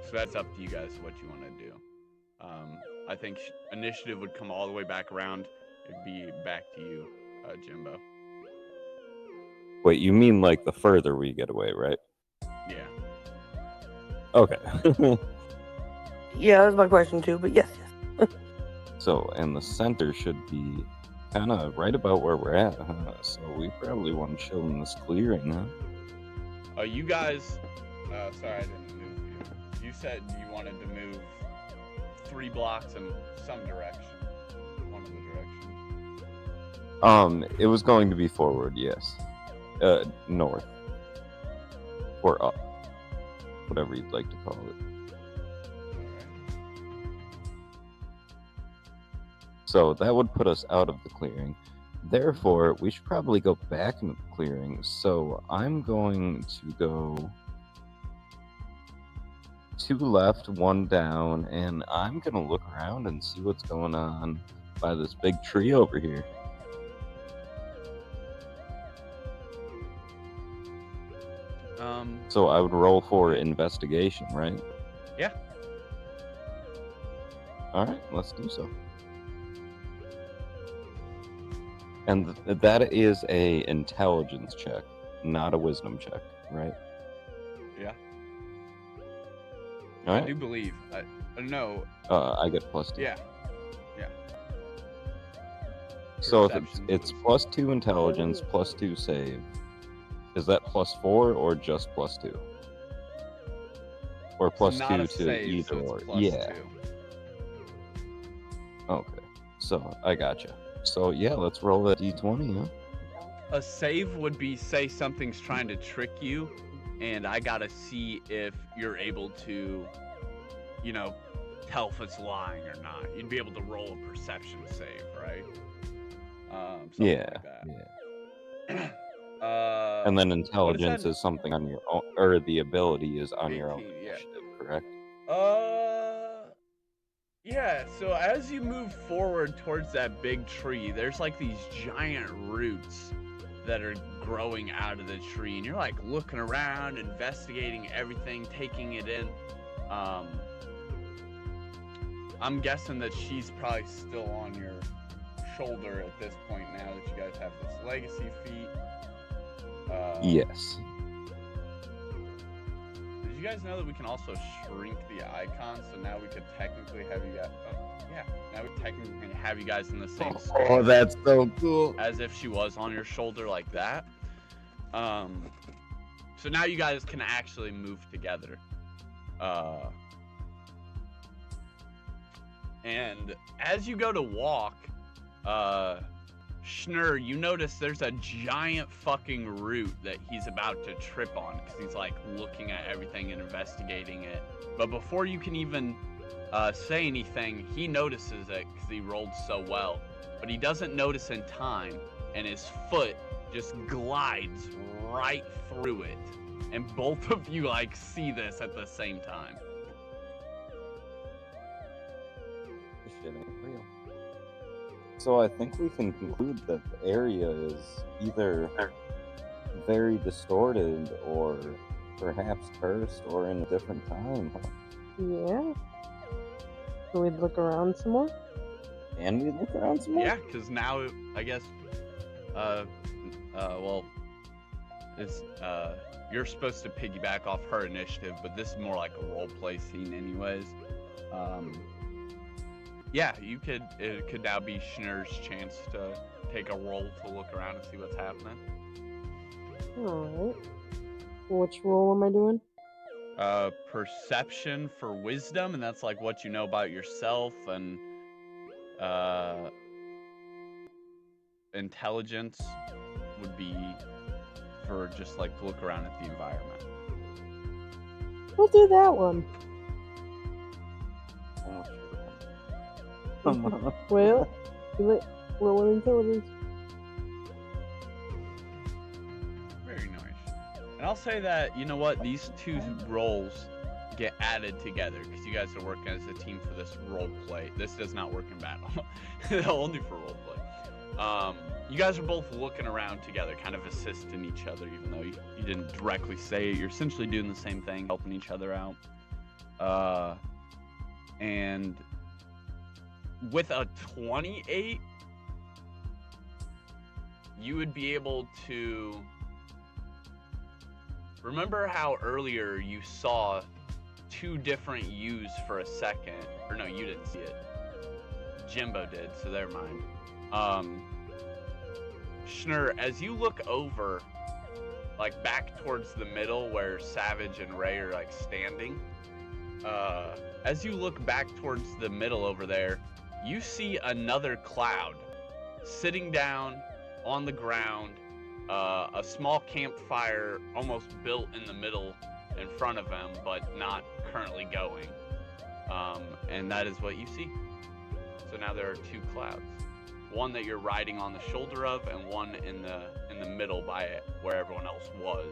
So that's up to you guys what you want to do. I think initiative would come all the way back around. It'd be back to you, Jimbo. Wait, you mean like the further we get away, right? Yeah. Okay. Yeah, that's my question too, but yes. So, and the center should be kind of right about where we're at, huh? So we probably want to chill in this clearing, huh? You guys, sorry I didn't move you. You said you wanted to move 3 blocks in some direction. One of the directions. It was going to be forward, yes. North. Or up. Whatever you'd like to call it. So that would put us out of the clearing. Therefore, we should probably go back into the clearing. So I'm going to go 2 left, 1 down, and I'm going to look around and see what's going on by this big tree over here. So I would roll for investigation, right? Yeah. All right, let's do so. And that is a intelligence check, not a wisdom check, right? Yeah. All right. I do believe. I don't know. I get +2. Yeah. Yeah. So if Perception it's was- +2 intelligence, +2 save, is that +4 or just +2? Or It's not +2 a to save, either so or? it's Yeah. +2. Okay. So I gotcha. So yeah, let's roll that d20, huh? A save would be, say something's trying to trick you, and I gotta see if you're able to, you know, tell if it's lying or not. You'd be able to roll a perception save, right? Something Yeah. like that. Yeah. Uh, And then intelligence that? is something on your own, or the ability is on your own 18, yeah. initiative, correct? Yeah, so as you move forward towards that big tree, there's like these giant roots that are growing out of the tree, and you're like looking around, investigating everything, taking it in. I'm guessing that she's probably still on your shoulder at this point now that you guys have this legacy feat. Yes. Did you guys know that we can also shrink the icon? So now we could technically have you guys. Now we technically have you guys in the same space. Oh, that's so cool. As if she was on your shoulder like that. So now you guys can actually move together. And as you go to walk, Schnur, you notice there's a giant fucking root that he's about to trip on because he's like looking at everything and investigating it. But before you can even say anything, he notices it because he rolled so well. But he doesn't notice in time, and his foot just glides right through it. And both of you like see this at the same time. This shit ain't real. So I think we can conclude that the area is either very distorted or perhaps cursed or in a different time. Huh? Yeah. Can we look around some more? And we look around some more? Yeah, because now I guess, well, it's you're supposed to piggyback off her initiative, but this is more like a role play scene, anyways. Yeah, it could now be Schnur's chance to take a roll to look around and see what's happening. Alright. Which roll am I doing? Perception for wisdom, and that's like what you know about yourself, and intelligence would be for just like to look around at the environment. We'll do that one. Well, roll intelligence. Very nice. And I'll say that, you know what, these two roles get added together because you guys are working as a team for this role play. This does not work in battle. Only for role play. You guys are both looking around together, kind of assisting each other, even though you didn't directly say it. You're essentially doing the same thing, helping each other out. And with a 28, you would be able to remember how earlier you saw two different U's for a second, or no, you didn't see it. Jimbo did, so never mind. Schnur, as you look over, like back towards the middle where Savage and Ray are like standing, as you look back towards the middle over there, you see another cloud sitting down on the ground, a small campfire almost built in the middle in front of him, but not currently going. And that is what you see. So now there are two clouds. One that you're riding on the shoulder of, and one in the middle by it, where everyone else was,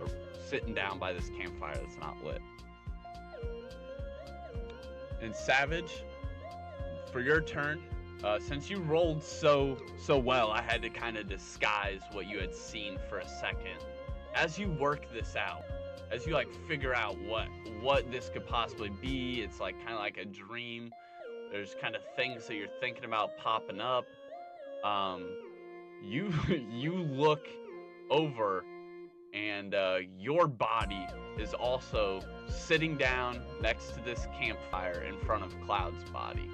or sitting down by this campfire that's not lit. And Savage, for your turn, since you rolled so well, I had to kind of disguise what you had seen for a second. As you work this out, as you like figure out what this could possibly be, it's like kind of like a dream. There's kind of things that you're thinking about popping up. You look over, and your body is also sitting down next to this campfire in front of Cloud's body,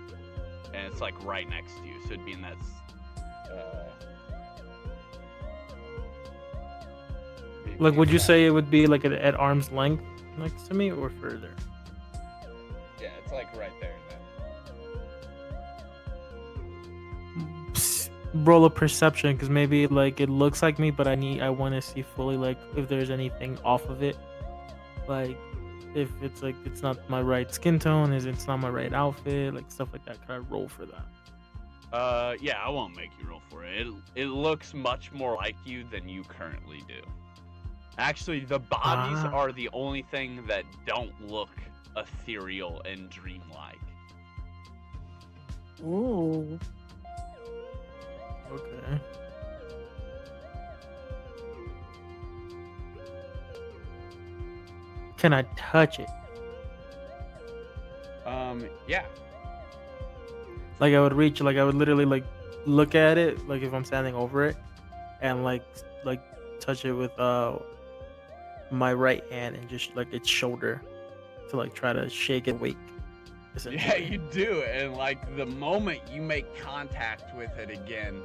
and it's like right next to you. So it'd be in that. Like, would you say it would be like at arm's length next to me or further? Yeah, it's like right there. Roll a perception, because maybe like it looks like me, but I want to see fully like if there's anything off of it, like if it's like it's not my right skin tone, it's not my right outfit, like stuff like that. Can I roll for that? Yeah, I won't make you roll for it. It looks much more like you than you currently do. Actually, the bodies are the only thing that don't look ethereal and dreamlike. Ooh. Okay. Can I touch it? Yeah. Like I would reach, like I would literally like look at it, like if I'm standing over it, and like touch it with my right hand and just like its shoulder to like try to shake it awake. Yeah, you do, and like the moment you make contact with it again,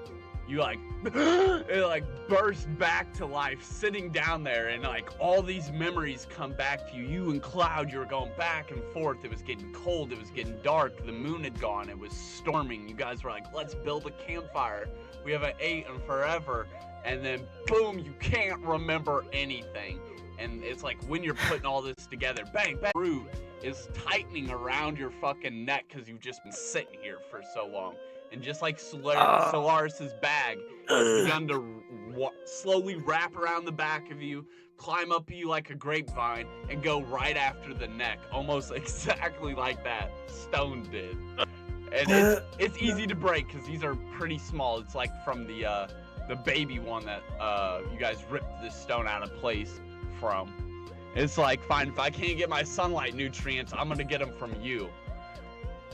you like it like bursts back to life, sitting down there, and like all these memories come back to you. You and Cloud, you were going back and forth. It was getting cold, it was getting dark, the moon had gone, it was storming. You guys were like, let's build a campfire. We haven't eaten forever, and then boom, you can't remember anything. And it's like when you're putting all this together, bang, bang, root is tightening around your fucking neck because you've just been sitting here for so long. And just like Solaris's bag has begun to slowly wrap around the back of you, climb up you like a grapevine, and go right after the neck, almost exactly like that stone did. And it's easy to break because these are pretty small. It's like from the baby one that you guys ripped this stone out of place from. It's like, fine, if I can't get my sunlight nutrients, I'm gonna get them from you.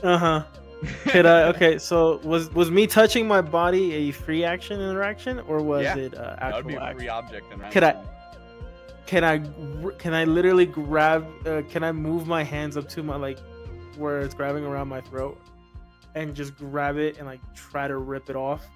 Could I? Okay, so was me touching my body a free action interaction, or was it actual that would be a action? free object interaction. Can I literally grab? Can I move my hands up to my like where it's grabbing around my throat, and just grab it and like try to rip it off?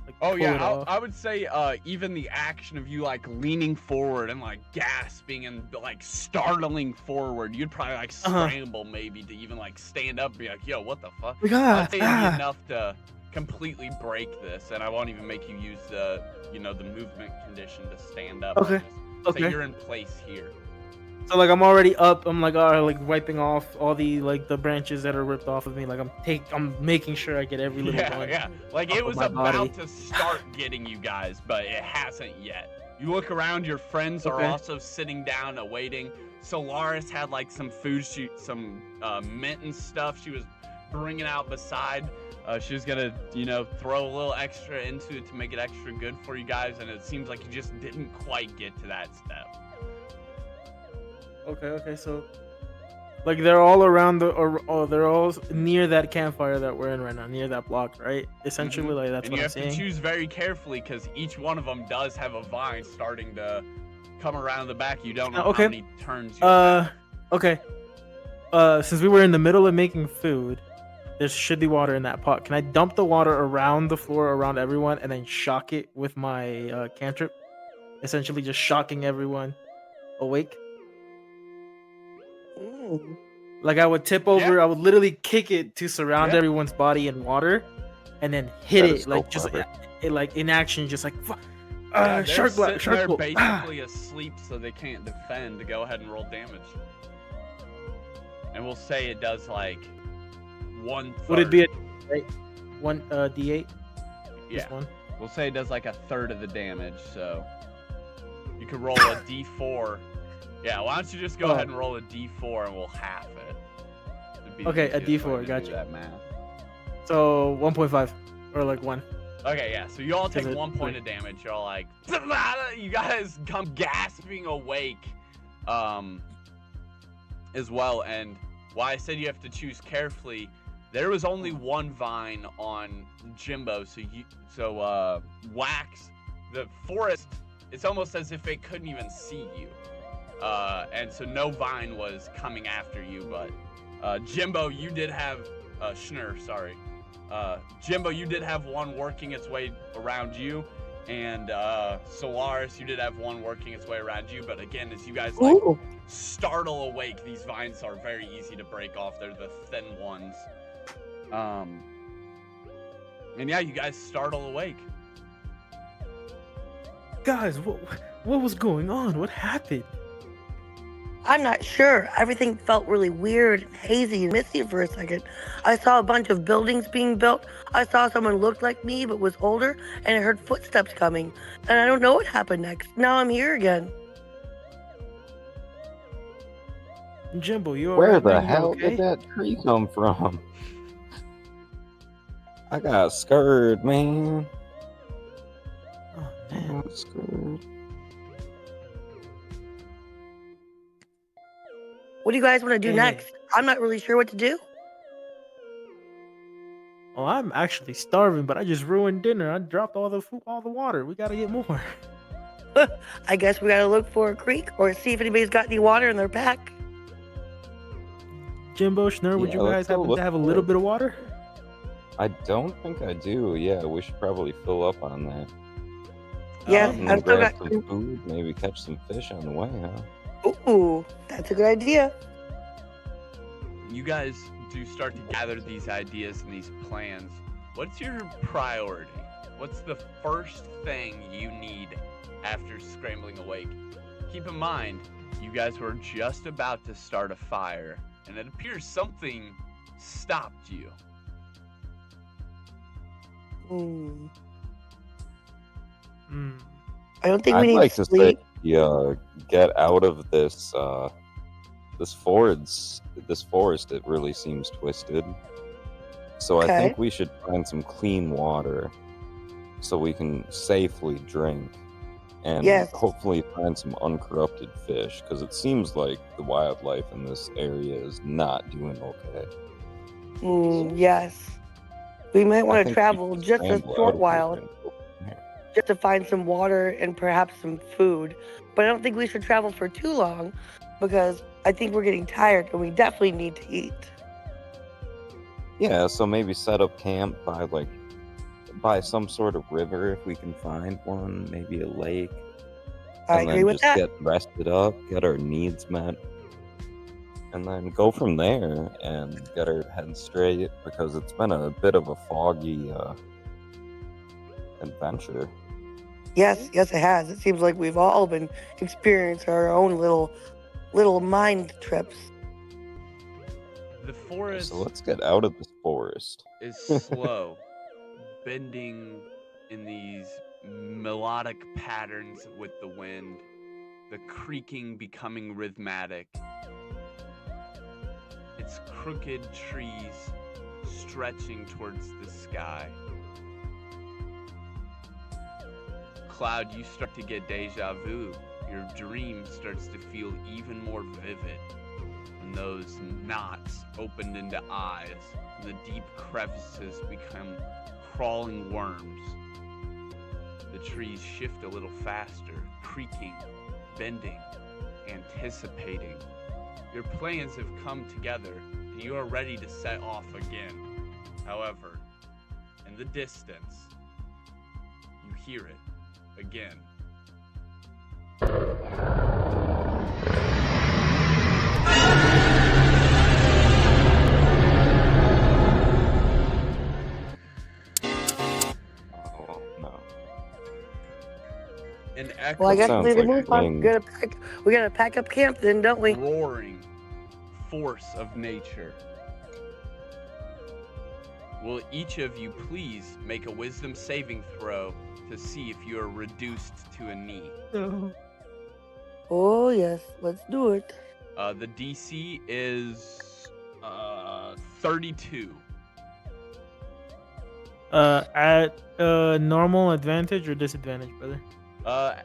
Like, oh pull yeah, it off? I would say even the action of you like leaning forward and like gasping and like startling forward, you'd probably like scramble maybe to even like stand up and be like, yo, what the fuck? I'd say it'd be enough to completely break this, and I won't even make you use the the movement condition to stand up. Okay. So you're in place here. So like I'm already up. I'm like like wiping off all the like the branches that are ripped off of me. Like I'm making sure I get every little one. Yeah. Like it was about to start getting you guys, but it hasn't yet. You look around. Your friends are also sitting down, awaiting. Solaris had like some food, some mint and stuff. She was bringing out beside. She was gonna, throw a little extra into it to make it extra good for you guys, and it seems like you just didn't quite get to that step. Okay, so like they're all around they're all near that campfire that we're in right now, near that block, right? Essentially, like that's what I'm saying. And you have to choose very carefully because each one of them does have a vine starting to come around the back. You don't know how many turns you have. Okay. Since we were in the middle of making food, there should be water in that pot. Can I dump the water around the floor, around everyone, and then shock it with my cantrip? Essentially, just shocking everyone awake. Like I would tip over, I would literally kick it to surround everyone's body in water, and then hit it like just like in action, just like shark blood. They're basically asleep, so they can't defend. To go ahead and roll damage, and we'll say it does like 1/3. Would it be a right? One D8? Yeah. Just one? We'll say it does like 1/3 of the damage, so you could roll a D4. Yeah, why don't you just go ahead and roll a D4 and we'll half it. It'd be the Okay, a easiest way D4, to do gotcha. that math. So 1.5 or like 1. Okay, yeah, so you all take Is it 1 point of damage. You're all like, you guys come gasping awake as well. And why I said you have to choose carefully, there was only one vine on Jimbo, so Wax, the forest, it's almost as if it couldn't even see you. And so no vine was coming after you, but Jimbo, you did have, Schnur, sorry. Jimbo, you did have one working its way around you, and Solaris, you did have one working its way around you. But again, as you guys like startle awake, these vines are very easy to break off. They're the thin ones. And yeah, you guys startle awake. Guys, what was going on? What happened? I'm not sure. Everything felt really weird, hazy, and misty for a second. I saw a bunch of buildings being built. I saw someone looked like me but was older, and I heard footsteps coming. And I don't know what happened next. Now I'm here again. Jimbo, you Where alright? the You hell okay? did that tree come from? I got scared, man. Oh I man. got scared. What do you guys want to do Hey. next? I'm not really sure what to do. Oh, I'm actually starving, but I just ruined dinner. I dropped all the food, all the water. We gotta get more. I guess we gotta look for a creek or see if anybody's got any water in their pack. Jimbo, Schnur, would Yeah, you let's guys go happen look to have a for little it. bit of water? I don't think I do. Yeah, we should probably fill up on that. Yes, And I've then still grab got. some food, maybe catch some fish on the way, huh? Ooh, that's a good idea. You guys do start to gather these ideas and these plans. What's your priority? What's the first thing you need after scrambling awake? Keep in mind, you guys were just about to start a fire, and it appears something stopped you. Hmm. I don't think we I'd need like to to say, sleep. get out of this this forest. It really seems twisted. So I Okay. think we should find some clean water so we can safely drink and Yes. hopefully find some uncorrupted fish, because it seems like the wildlife in this area is not doing okay. Yes. We might I want to think we travel should just a scramble out short of here while and go from here. just to find some water and perhaps some food. But I don't think we should travel for too long because I think we're getting tired and we definitely need to eat. Yeah, so maybe set up camp by some sort of river if we can find one, maybe a lake. I And agree then with just that. get rested up, get our needs met, and then go from there and get our heads straight, because it's been a bit of a foggy adventure. Yes, it has. It seems like we've all been experiencing our own little mind trips. The forest So let's get out of this forest. is slow, bending in these melodic patterns with the wind, the creaking becoming rhythmic. It's crooked trees stretching towards the sky. Cloud, you start to get deja vu. Your dream starts to feel even more vivid. And those knots opened into eyes, and the deep crevices become crawling worms. The trees shift a little faster, creaking, bending, anticipating. Your plans have come together, and you are ready to set off again. However, in the distance, you hear it again. Oh, no. An echo Well, I guess sounds we need to like move on. wind. We gotta pack up camp then, don't we? roaring force of nature. will each of you please make a wisdom saving throw to see if you are reduced to a knee? No. Oh, yes. Let's do it. The DC is 32. At normal advantage or disadvantage, brother?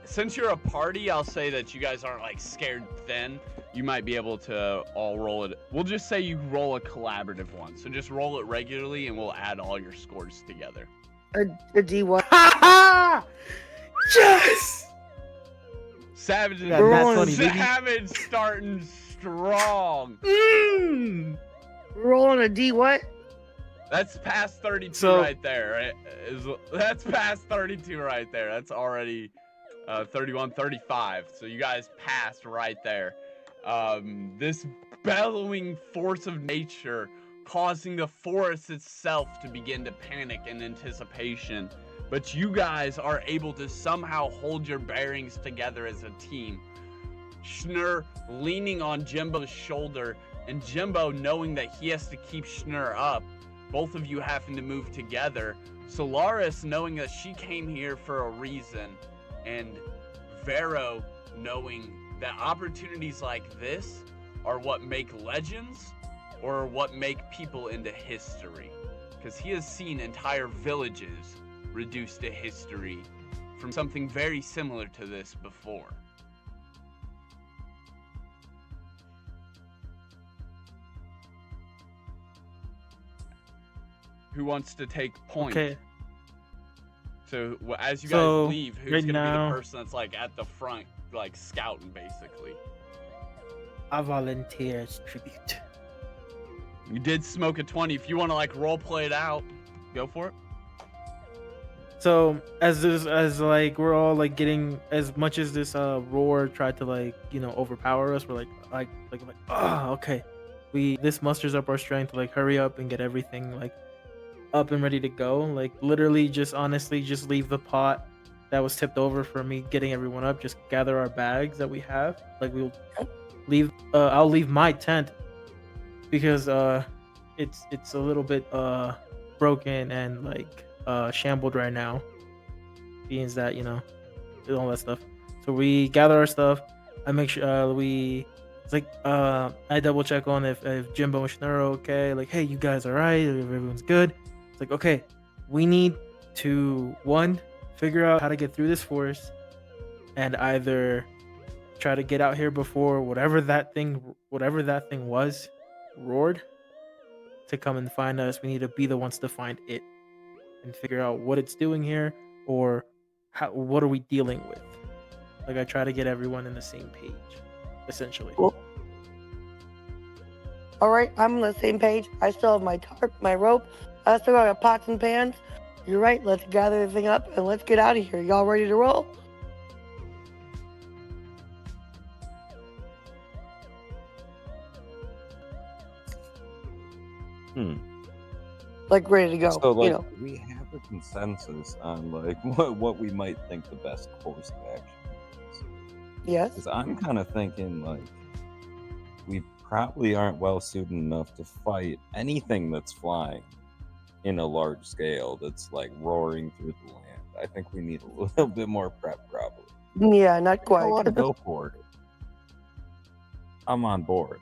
Since you're a party, I'll say that you guys aren't like scared thin. You might be able to all roll it. We'll just say you roll a collaborative one. So just roll it regularly and we'll add all your scores together. A D1. Yes! Savage We got nat 20, baby. Savage starting strong. Mm. Rolling a D what? That's past 32 So- right there. Right? That's past 32 right there. That's already 31, 35. So you guys passed right there. This bellowing force of nature causing the forest itself to begin to panic in anticipation. But you guys are able to somehow hold your bearings together as a team. Schnur leaning on Jimbo's shoulder, and Jimbo knowing that he has to keep Schnur up. Both of you having to move together. Solaris knowing that she came here for a reason, and Vero knowing that opportunities like this are what make legends or what make people into history. Because he has seen entire villages reduced to history from something very similar to this before. Who wants to take point? Okay. So as you So, guys leave, who's right gonna be now- the person that's like at the front, like scouting, basically? I volunteer as tribute. You did smoke a 20. If you want to like role play it out, go for it. So as like we're all like getting, as much as this roar tried to like overpower us, we're like oh, okay, this musters up our strength to like hurry up and get everything like up and ready to go. Like literally just honestly just leave the pot that was tipped over for me getting everyone up, just gather our bags that we have. Like we'll leave I'll leave my tent because it's a little bit broken and like shambled right now, being that all that stuff. So we gather our stuff. I make sure I double check on if Jimbo and Schnur are okay, like, hey, you guys all right, everyone's good. It's like, okay, we need to figure out how to get through this forest and either try to get out here before whatever that thing was roared to come and find us. We need to be the ones to find it and figure out what it's doing here, or what are we dealing with. Like I try to get everyone in the same page, essentially. Cool. All right, I'm on the same page. I still have my tarp, my rope. I still got pots and pans. You're right. Let's gather everything up and let's get out of here. Y'all ready to roll? Like ready to go. So, like, you know. we have a consensus on like what we might think the best course of action is. Yes. Because I'm kind of thinking like we probably aren't well suited enough to fight anything that's flying in a large scale that's like roaring through the land. I think we need a little bit more prep, probably. Yeah, not I quite. want to go for it. I'm on board,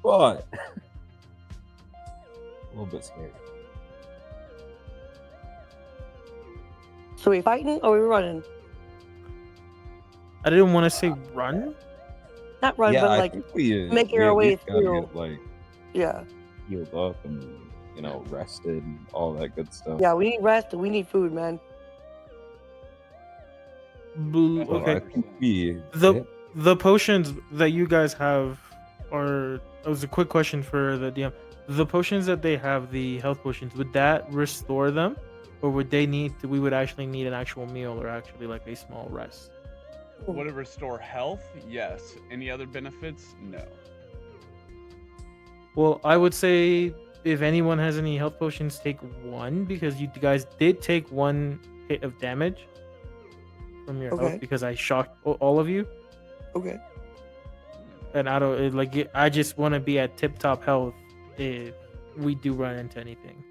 but a little bit scared. So we fighting or we running? I didn't want to say run. Not run, Yeah, but I like think we making we our at way least gotta through. get, like Yeah. healed up and rested and all that good stuff. Yeah, we need rest and we need food, man. So Okay. I think we The potions that you guys have are. It was a quick question for the DM. The potions that they have, the health potions, would that restore them, or would they we would actually need an actual meal or actually like a small rest? Would it restore health? Yes. Any other benefits? No. Well, I would say if anyone has any health potions, take one, because you guys did take one hit of damage from your Okay. health because I shocked all of you. Okay. And I just want to be at tip top health if we do run into anything.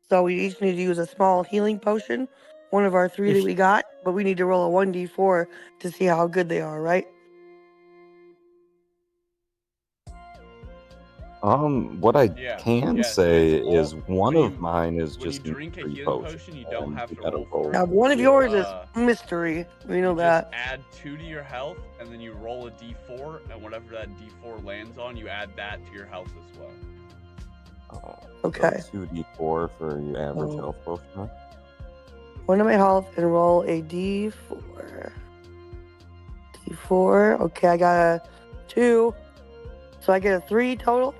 So we each need to use a small healing potion, one of our 3 that If we got, but we need to roll a 1d4 to see how good they are, right? What I Yeah. can Yeah. So it's say all is one when of you mine is when you just a drink a free healing potion, potion, you don't and have we to gotta roll for roll. Now, it. one of You yours is mystery. We know you just that. add 2 to your health, and then you roll a d4, and whatever that d4 lands on, you add that to your health as well. Okay. So 2d4 for your average Oh. health potion. Huh? One of my health and roll a d4. D4. Okay, I got a 2. So I get a 3 total.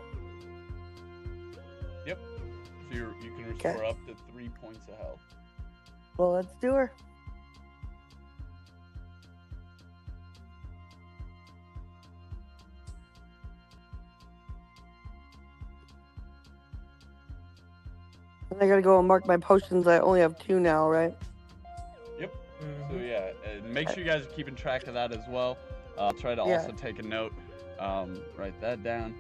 Yep. So you can Okay. restore up to 3 points of health. Well, let's do her. And I gotta go and mark my potions. I only have 2 now, right? Yep. So Mhm. yeah, and make sure you guys are keeping track of that as well. I'll try to Yeah. also take a note. Write that down.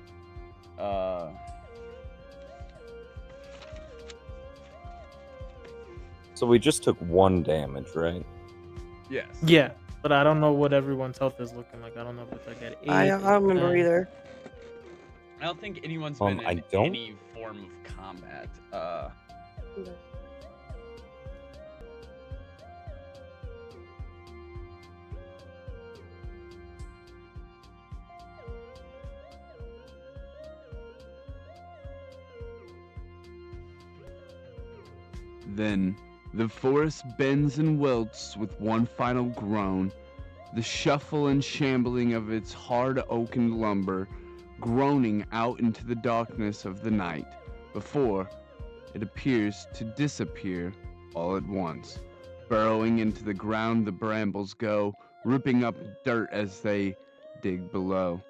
So we just took 1 damage, right? Yes. Yeah, but I don't know what everyone's health is looking like. I don't know if it's like at 8. I don't remember 10. either. I don't think anyone's been I in don't- any form of combat. Then the forest bends and wilts with one final groan, the shuffle and shambling of its hard oaken lumber groaning out into the darkness of the night before it appears to disappear all at once. Burrowing into the ground the brambles go, ripping up dirt as they dig below.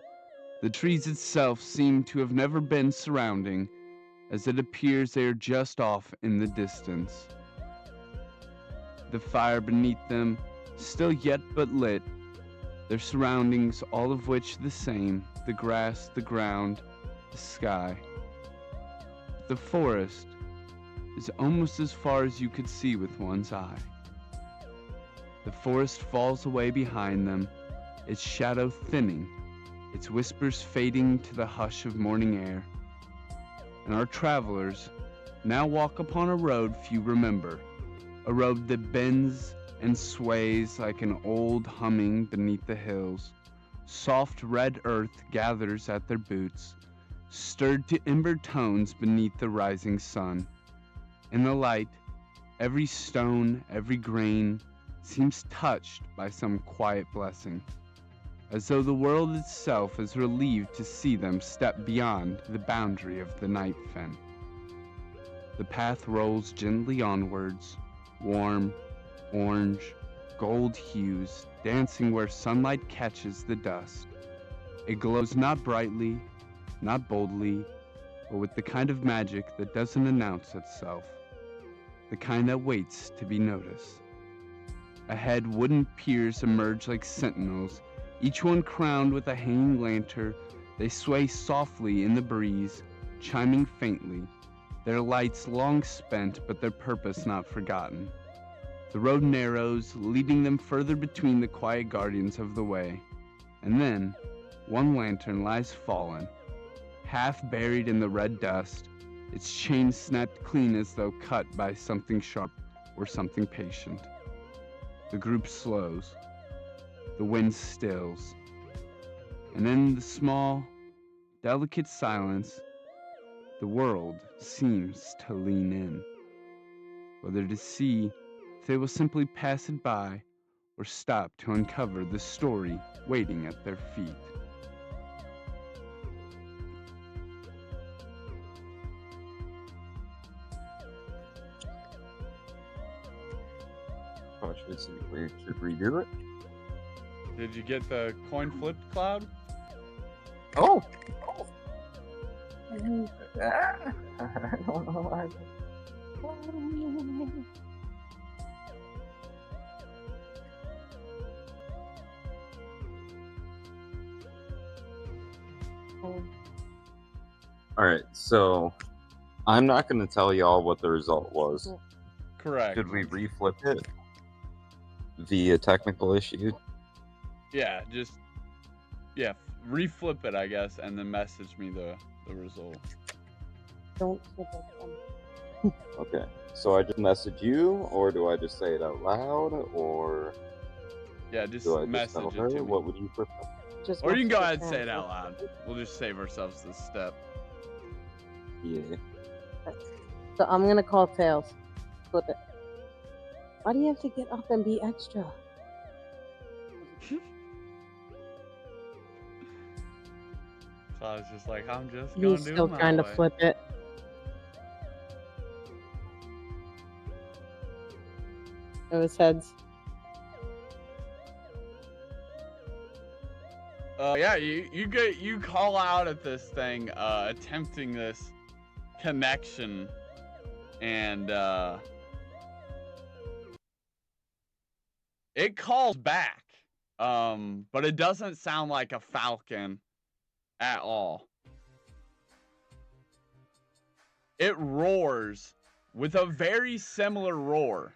The trees itself seem to have never been surrounding, as it appears they are just off in the distance. The fire beneath them, still yet but lit, their surroundings all of which the same, the grass, the ground, the sky. The forest is almost as far as you could see with one's eye. The forest falls away behind them, its shadow thinning, its whispers fading to the hush of morning air. And our travelers now walk upon a road few remember, a road that bends and sways like an old humming beneath the hills. Soft red earth gathers at their boots, stirred to ember tones beneath the rising sun. In the light, every stone, every grain seems touched by some quiet blessing, as though the world itself is relieved to see them step beyond the boundary of the night fen. The path rolls gently onwards, warm, orange, gold hues dancing where sunlight catches the dust. It glows not brightly, not boldly, but with the kind of magic that doesn't announce itself, the kind that waits to be noticed. Ahead, wooden piers emerge like sentinels, each one crowned with a hanging lantern. They sway softly in the breeze, chiming faintly, their lights long spent but their purpose not forgotten. The road narrows, leading them further between the quiet guardians of the way. And then, one lantern lies fallen, half buried in the red dust, its chain snapped clean as though cut by something sharp or something patient. The group slows, the wind stills, and in the small, delicate silence, the world seems to lean in, whether to see if they will simply pass it by or stop to uncover the story waiting at their feet. Oh, we should redo it. Did you get the coin flipped, Cloud? Oh. I don't know. All right, so I'm not going to tell y'all what the result was. Correct. Should we reflip it via technical issue? Yeah, just reflip it, I guess, and then message me the result. Don't flip it. Okay. So I just message you, or do I just say it out loud, or Yeah, just do I just message tell it her? to me. What would you prefer? Just Or you can go message ahead and say it back. out loud. We'll just save ourselves this step. Yeah. So I'm gonna call Tails. Flip it. Why do you have to get up and be extra? So I was just like, I'm just He's gonna do still it my trying to way. flip it. It was heads. Yeah, you call out at this thing, attempting this connection, and it calls back, but it doesn't sound like a falcon at all. It roars with a very similar roar.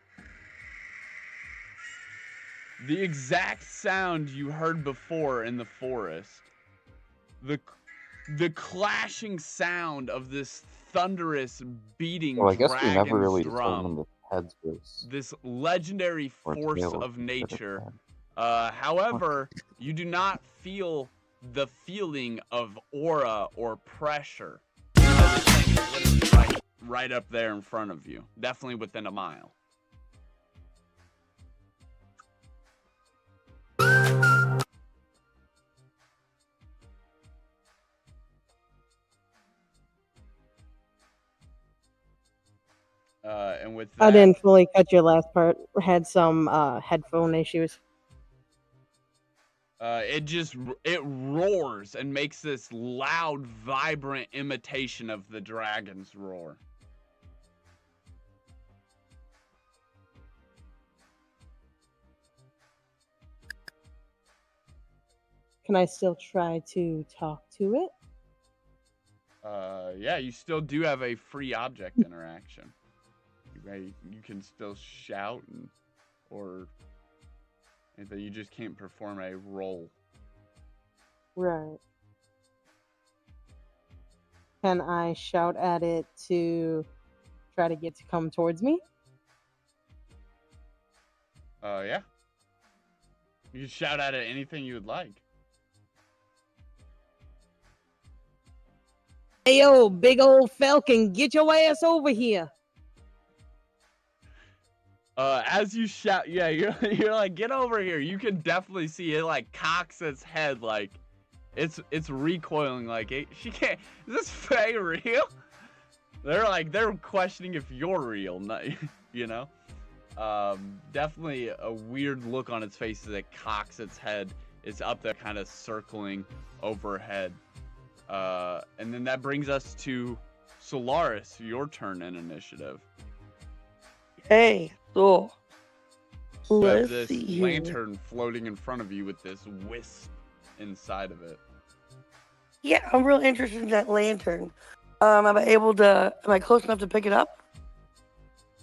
The exact sound you heard before in the forest. The clashing sound of this thunderous beating Well, I guess we never dragon's really drum. determined if heads was This legendary or force tails of instead nature. head. However, you do not feel the feeling of aura or pressure. This thing is literally right up there in front of you. Definitely within a mile. And with that, I didn't fully cut your last part. Had some headphone issues. it roars and makes this loud, vibrant imitation of the dragon's roar. Can I still try to talk to it? Yeah, you still do have a free object interaction. You can still shout or anything. You just can't perform a roll. Right. Can I shout at it to try to get to come towards me? Yeah. You can shout at it anything you would like. Hey, yo, big old falcon, get your ass over here. As you shout, yeah, you're like, get over here. You can definitely see it like cocks its head, like it's recoiling, like she can't. Is this Faye real? They're questioning if you're real, not, you know. Definitely a weird look on its face as it cocks its head. It's up there, kind of circling overhead. And then that brings us to Solaris, your turn in initiative. Hey, so You have let's this see here. lantern floating in front of you with this wisp inside of it. Yeah, I'm real interested in that lantern. Am I close enough to pick it up?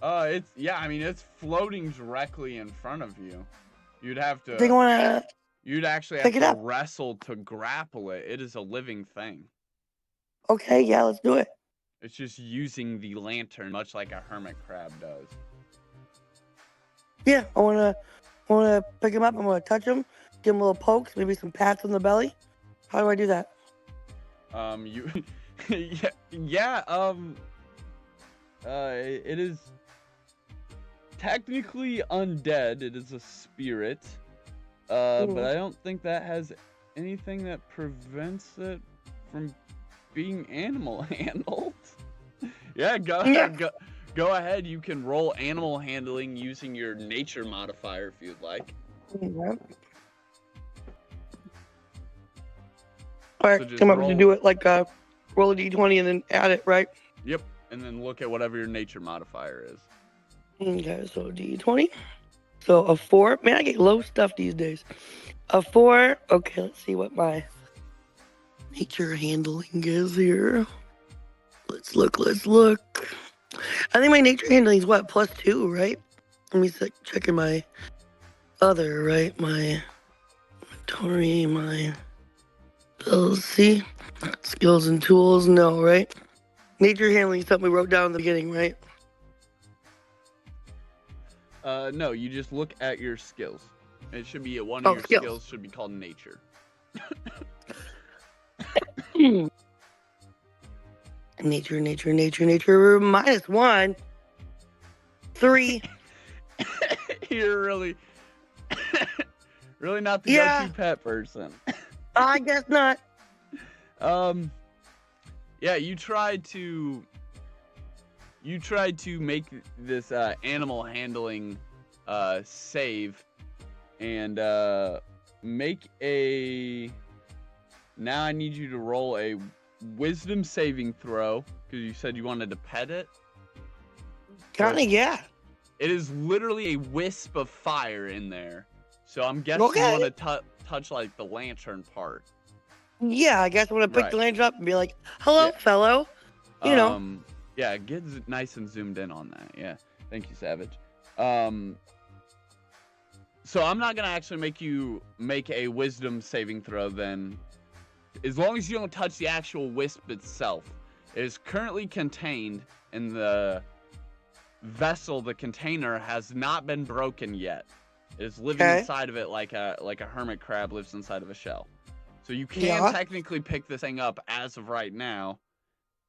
I mean, it's floating directly in front of you. You'd have I think I to, wanna you'd actually have pick it to up. wrestle to grapple it. It is a living thing. Okay, yeah, let's do it. It's just using the lantern, much like a hermit crab does. Yeah, I wanna pick him up. I'm gonna touch him, give him a little pokes, maybe some pats on the belly. How do I do that? You, it is technically undead. It is a spirit, but I don't think that has anything that prevents it from being animal handled. Yeah, go ahead. You can roll animal handling using your nature modifier if you'd like. Yeah. All right, So just I'm going to roll- do it like roll a d20 and then add it, right? Yep, and then look at whatever your nature modifier is. Okay, so d20. So a 4. Man, I get low stuff these days. A 4. Okay, let's see what my nature handling is here. Let's look. I think my nature handling is what, +2, right? Let me check in my other, right? My Tori, my see? Skills and tools, no, right? Nature handling is something we wrote down in the beginning, right? No, you just look at your skills. It should be one of your skills should be called nature. Nature, -1. 3. You're really not the go-to pet person. I guess not. Yeah, you tried to make this animal handling save and make a. Now I need you to roll a wisdom saving throw because you said you wanted to pet it. Kinda, yeah. It is literally a wisp of fire in there, so I'm guessing you want to touch like the lantern part. Yeah, I guess I want to pick the lantern up and be like, "Hello, fellow." You know. Yeah, get nice and zoomed in on that. Yeah, thank you, Savage. So I'm not gonna actually make you make a wisdom saving throw then, as long as you don't touch the actual wisp itself. It is currently contained in the vessel. The container has not been broken yet. It is living inside of it like a hermit crab lives inside of a shell. So you can technically pick this thing up as of right now.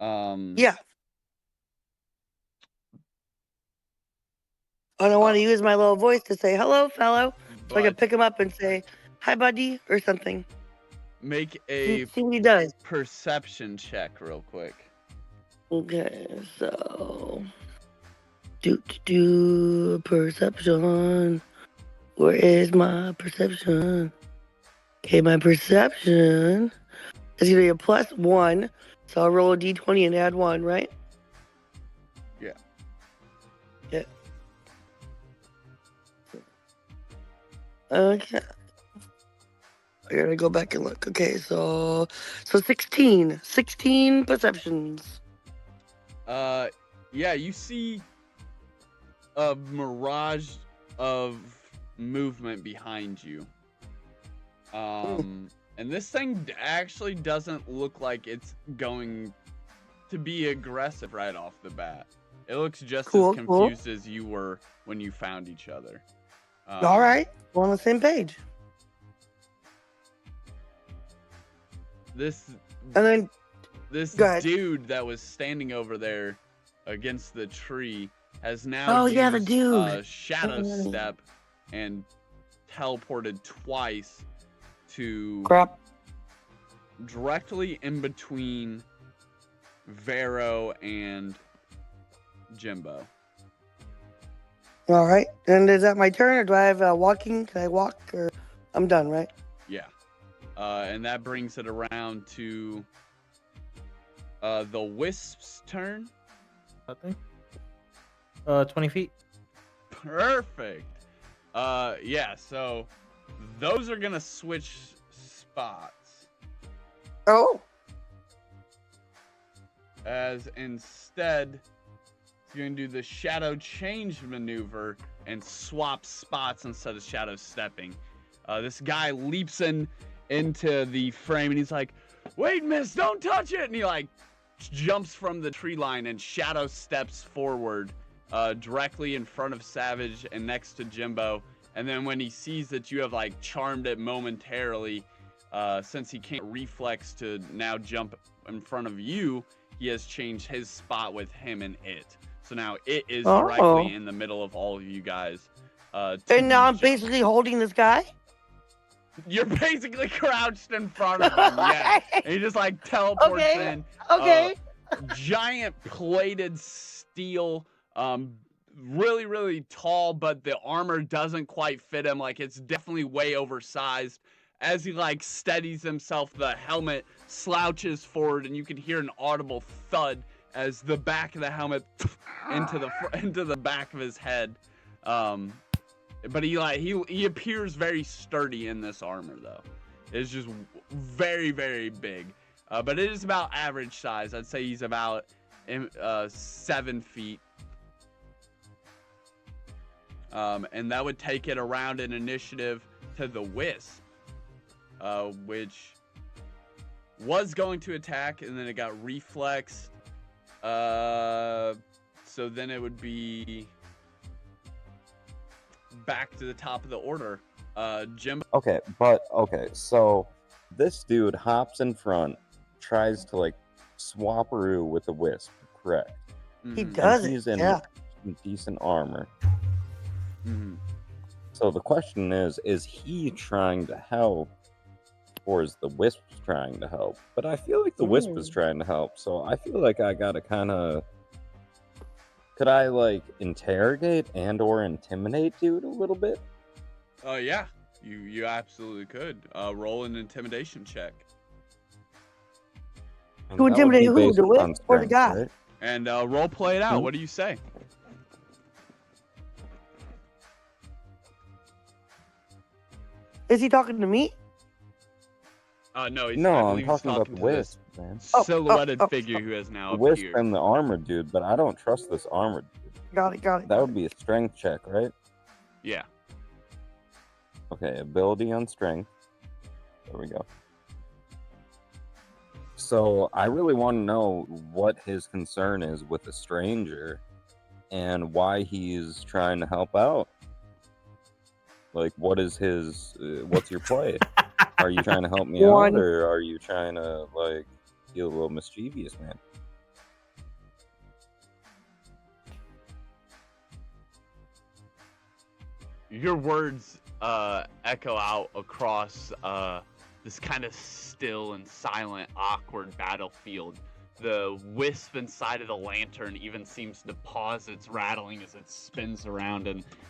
Yeah. I don't want to use my little voice to say hello, fellow, so I can pick him up and say hi, buddy, or something. Make a see what he does. Perception check real quick. Okay, so perception. Where is my perception? Okay, my perception is gonna be a +1, so I'll roll a d20 and add 1, right? Yeah. Yeah. Okay. I gotta go back and look. Okay, so 16 perceptions. Yeah, you see a mirage of movement behind you. And this thing actually doesn't look like it's going to be aggressive right off the bat. It looks just as confused as you were when you found each other. All right, we're on the same page. This dude that was standing over there against the tree has now used shadow step and teleported twice to directly in between Vero and Jimbo. All right, and is that my turn, or do I have walking? Can I walk, or I'm done, right? Yeah. And that brings it around to the Wisp's turn. Nothing. 20 feet. Perfect. Yeah, so those are gonna switch spots. Oh. As instead, he's gonna do the shadow change maneuver and swap spots instead of shadow stepping. This guy leaps into the frame and he's like, "Wait, miss, don't touch it!" And he like jumps from the tree line and shadow steps forward directly in front of Savage and next to Jimbo. And then when he sees that you have like charmed it momentarily, since he can't reflex to now jump in front of you, he has changed his spot with him and it. So now it is directly in the middle of all of you guys. And now I'm basically holding this guy? You're basically crouched in front of him, yeah. And he just like teleports in. Okay. Giant plated steel, really, really tall, but the armor doesn't quite fit him. Like it's definitely way oversized. As he like steadies himself, the helmet slouches forward, and you can hear an audible thud as the back of the helmet into the back of his head. But he appears very sturdy in this armor though. It's just very, very big. But it is about average size. I'd say he's about 7 feet. And that would take it around an initiative to the Wisp, which was going to attack, and then it got reflexed. So then it would be back to the top of the order. Jim. Okay, so this dude hops in front, tries to like swaparoo with the Wisp, correct? He Mhm. does And it. he's in Yeah. decent armor. Mhm. So the question is he trying to help, or is the Wisp trying to help? But I feel like the Wisp is trying to help, so I feel like I gotta kind of... Could I like interrogate and or intimidate dude a little bit? Yeah, you absolutely could. Roll an intimidation check. And To that would intimidate be who? based The Wisp on or the strength, guy? right? And role play it out. Hmm? What do you say? Is he talking to me? No, he's, No, I I'm believe he's talking about talking the to this Wisp, man. silhouetted oh, figure who has now The Wisp appeared. and the armored dude, but I don't trust this armored dude. Got it. That would be a strength check, right? Yeah. Okay, ability on strength. There we go. So I really want to know what his concern is with a stranger and why he's trying to help out. Like, what is his, what's your play? Are you trying to help me out, or are you trying to, like, be a little mischievous, man? Your words echo out across this kind of still and silent, awkward battlefield. The wisp inside of the lantern even seems to pause its rattling as it spins around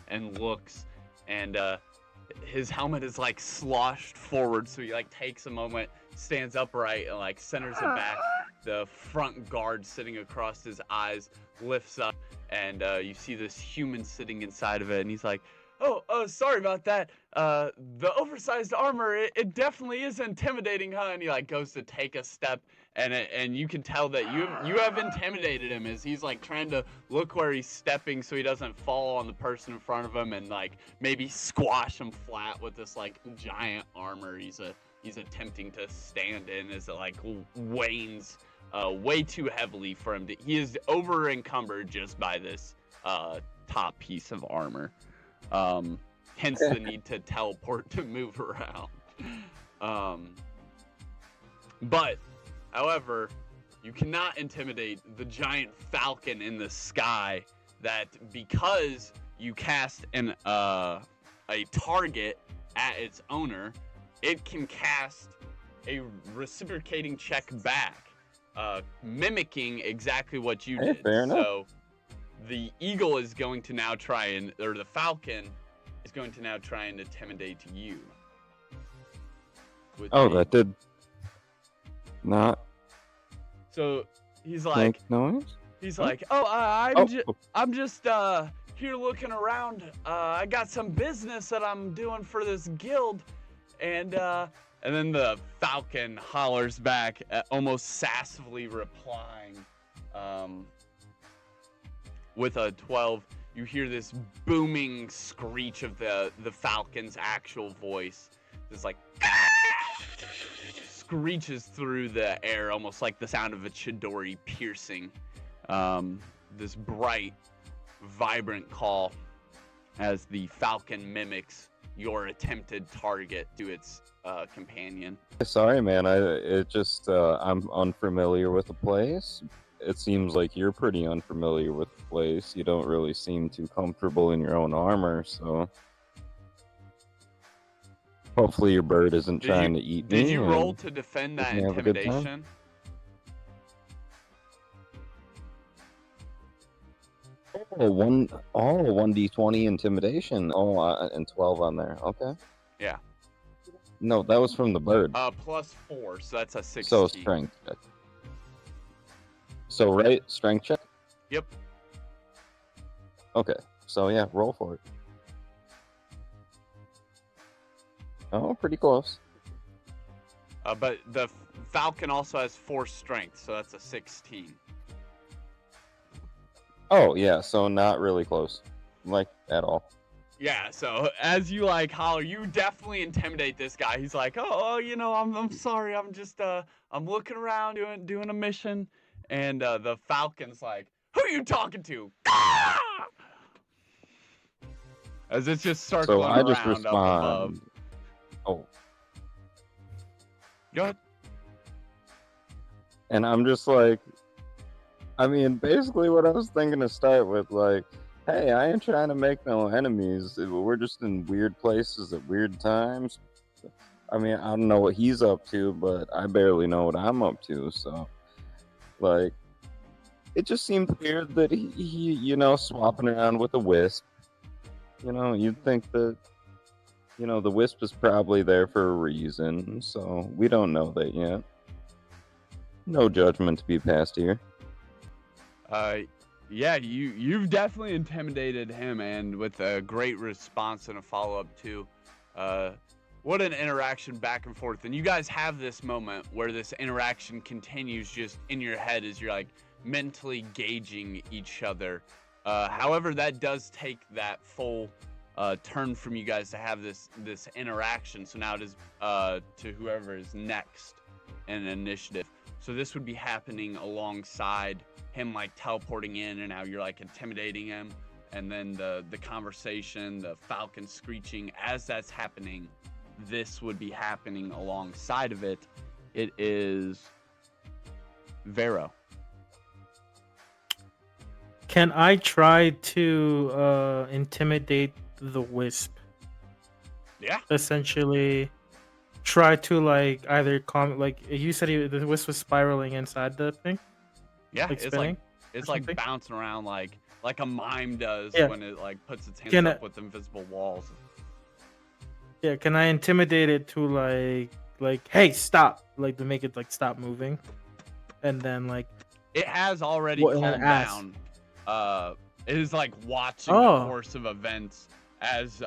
and looks. And his helmet is like sloshed forward, so he like takes a moment, stands upright, and like centers it back. The front guard sitting across his eyes lifts up, and you see this human sitting inside of it, and he's like, Oh, sorry about that. The oversized armor, it definitely is intimidating, huh? And he like goes to take a step, and you can tell that you have intimidated him as he's like trying to look where he's stepping so he doesn't fall on the person in front of him and like maybe squash him flat with this like giant armor he's attempting to stand in as it like wanes way too heavily for him. He is over encumbered just by this top piece of armor. Hence the need to teleport to move around. But, however, you cannot intimidate the giant falcon in the sky that, because you cast a target at its owner, it can cast a reciprocating check back, mimicking exactly what you did. Fair enough. So the eagle is going to now the falcon is going to now try and intimidate you. That did not So he's like, make noise? I'm just here looking around. I got some business that I'm doing for this guild, and then the falcon hollers back, almost sassively replying, with a 12. You hear this booming screech of the falcon's actual voice. This like screeches through the air, almost like the sound of a Chidori piercing. This bright, vibrant call as the falcon mimics your attempted target to its companion. Sorry, man. I'm unfamiliar with the place. It seems like you're pretty unfamiliar with the place. You don't really seem too comfortable in your own armor, so hopefully your bird isn't trying to eat me. Did you roll to defend that we have a good time? intimidation? Oh, 1d20 intimidation. And 12 on there. Okay. Yeah. No, that was from the bird. +4, so that's a 16. So strength check. So right, strength check? Yep. Okay. So yeah, roll for it. Oh, pretty close. But the falcon also has 4 strength, so that's a 16. Oh yeah, so not really close, like at all. Yeah, so as you like holler, you definitely intimidate this guy. He's like, "Oh, I'm sorry. I'm just I'm looking around doing a mission." And the Falcon's like, "Who are you talking to?" As it's just So circling I just around up above. respond. Oh, Go ahead. and I'm just like, I mean, basically what I was thinking to start with, like, hey, I ain't trying to make no enemies. We're just in weird places at weird times. I mean, I don't know what he's up to, but I barely know what I'm up to. So, like, it just seemed weird that he swapping around with a wisp. You'd think that, the wisp is probably there for a reason. So we don't know that yet. No judgment to be passed here. Yeah, you've definitely intimidated him, and with a great response and a follow-up too. What an interaction back and forth. And you guys have this moment where this interaction continues just in your head as you're like mentally gauging each other. However, that does take that full turn from you guys to have this interaction. So now it is to whoever is next in initiative. So this would be happening alongside him, like teleporting in, and now you're like intimidating him, and then the conversation, the Falcon screeching. As that's happening, this would be happening alongside of it. It is Vero. Can I try to intimidate the wisp? Yeah. Essentially, try to like either like you said, the wisp was spiraling inside the thing. Yeah, Like it's spinning it's or like something? bouncing around like a mime does Yeah. when it like puts its hands Can up I, with invisible walls. yeah, can I intimidate it to like hey, stop, like to make it like stop moving, and then like It has already what, and then calmed ask. down. It is like watching the Oh, course of events as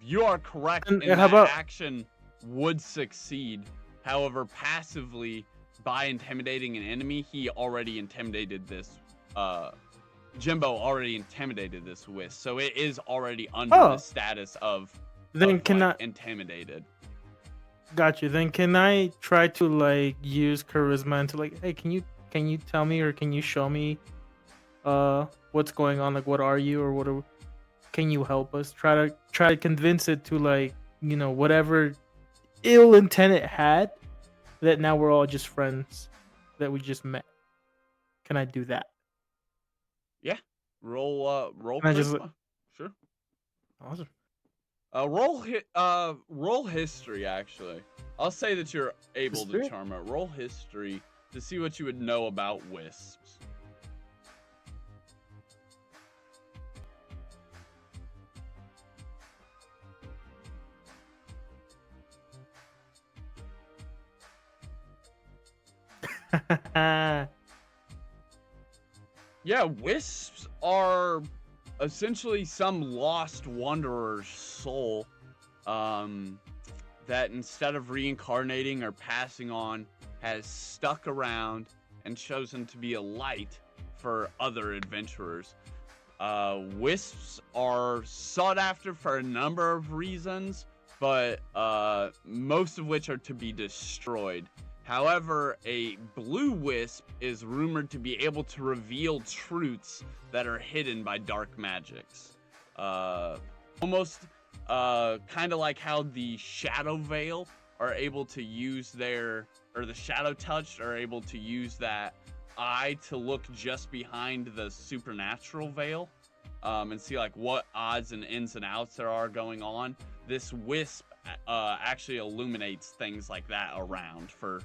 you are correct and in how that about action would succeed. However, passively by intimidating an enemy, he already intimidated this. Jimbo already intimidated this wisp, so it is already under the status of then can like I intimidated. got you? Then can I try to like use charisma and to like, hey, can you tell me or can you show me what's going on, like what are you or what are, can you help us try to convince it to like whatever ill intent it had, that now we're all just friends that we just met. Can I do that? Yeah, roll Can I just charisma. Sure. awesome. Roll history. Actually, I'll say that you're able to History? charm it. Roll history to see what you would know about wisps. Yeah, wisps are essentially some lost wanderer's soul that instead of reincarnating or passing on, has stuck around and chosen to be a light for other adventurers. Wisps are sought after for a number of reasons, but most of which are to be destroyed. However, a blue wisp is rumored to be able to reveal truths that are hidden by dark magics. Almost kind of like how the Shadow Veil are able to use or the Shadow Touch are able to use that eye to look just behind the supernatural veil and see like what odds and ins and outs there are going on. This wisp actually illuminates things like that around for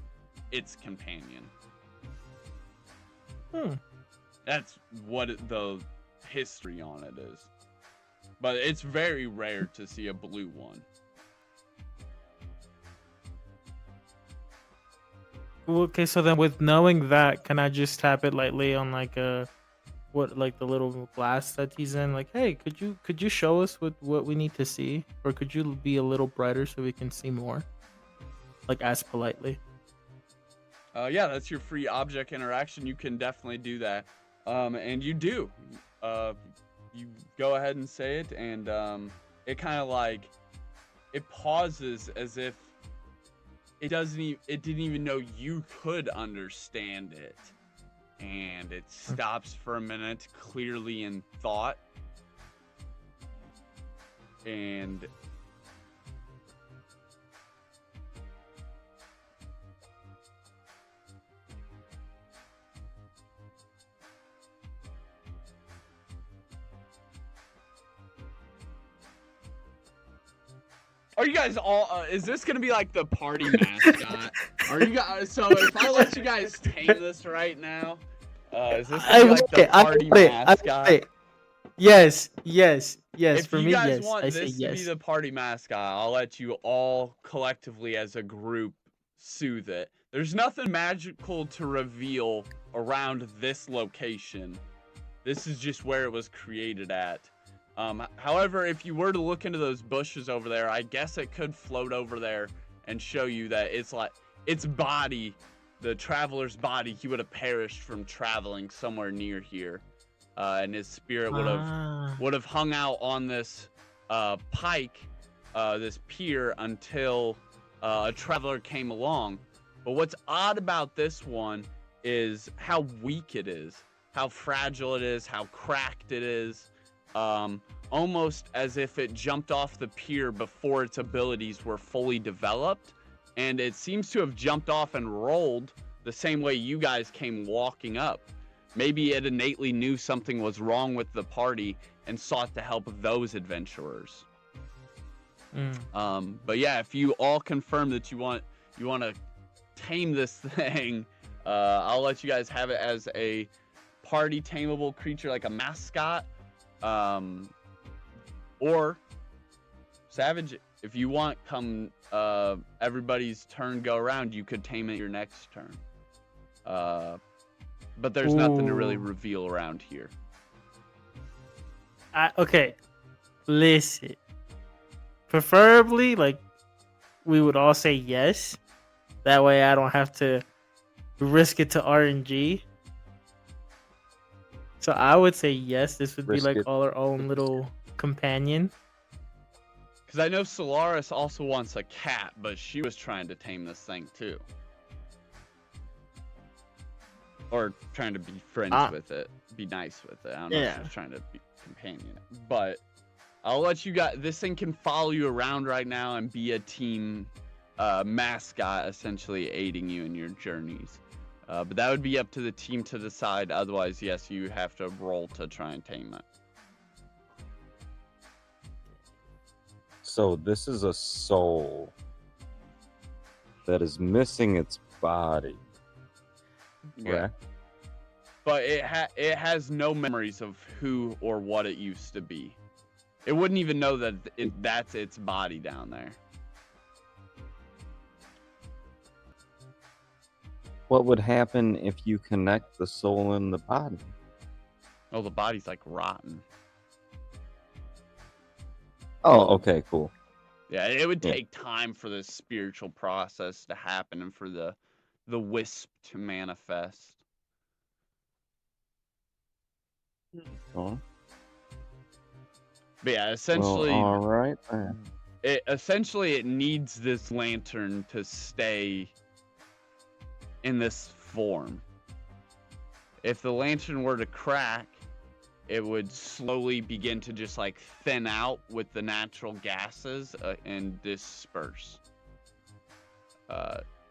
its companion. That's what the history on it is. But it's very rare to see a blue one. Okay, so then with knowing that, can I just tap it lightly on like the little glass that he's in? Like, hey, could you show us what we need to see, or could you be a little brighter so we can see more? Like, ask politely. Yeah, that's your free object interaction. You can definitely do that. And you do. You go ahead and say it, and it kind of like it pauses as if it didn't even know you could understand it, and it stops for a minute, clearly in thought, and are you guys all? Is this gonna be like the party mascot? Are you guys? So if I let you guys tame this right now, is this gonna be like the party mascot? Yes, yes, yes. If For you me, guys yes. want I say this to be yes. the party mascot, I'll let you all collectively as a group soothe it. There's nothing magical to reveal around this location. This is just where it was created at. However, if you were to look into those bushes over there, I guess it could float over there and show you that it's like its body, the traveler's body, he would have perished from traveling somewhere near here, and his spirit would have hung out on this pike, this pier until a traveler came along. But what's odd about this one is how weak it is, how fragile it is, how cracked it is. Almost as if it jumped off the pier before its abilities were fully developed, and it seems to have jumped off and rolled the same way you guys came walking up. Maybe it innately knew something was wrong with the party and sought to help those adventurers. But yeah, if you all confirm that you want to tame this thing, I'll let you guys have it as a party tameable creature, like a mascot. Or Savage, if you want, come everybody's turn go around, you could tame it your next turn. But there's nothing to really reveal around here. Okay, listen. Preferably, like, we would all say yes. That way I don't have to risk it to RNG. So I would say yes. This would be like all our own little companion. Because I know Solaris also wants a cat, but she was trying to tame this thing too. Or trying to be friends with it, be nice with it. I don't know if she's trying to be companion. But I'll let you guys, this thing can follow you around right now and be a team mascot, essentially aiding you in your journeys. But that would be up to the team to decide. Otherwise, yes, you have to roll to try and tame it. So this is a soul that is missing its body. Yeah. But it has no memories of who or what it used to be. It wouldn't even know that that's its body down there. What would happen if you connect the soul and the body? Oh, the body's like rotten. Oh, okay, cool. Yeah, it would take time for this spiritual process to happen and for the wisp to manifest. Oh. But yeah, essentially, all right. It needs this lantern to stay in this form. If the lantern were to crack, it would slowly begin to just like thin out with the natural gases and disperse,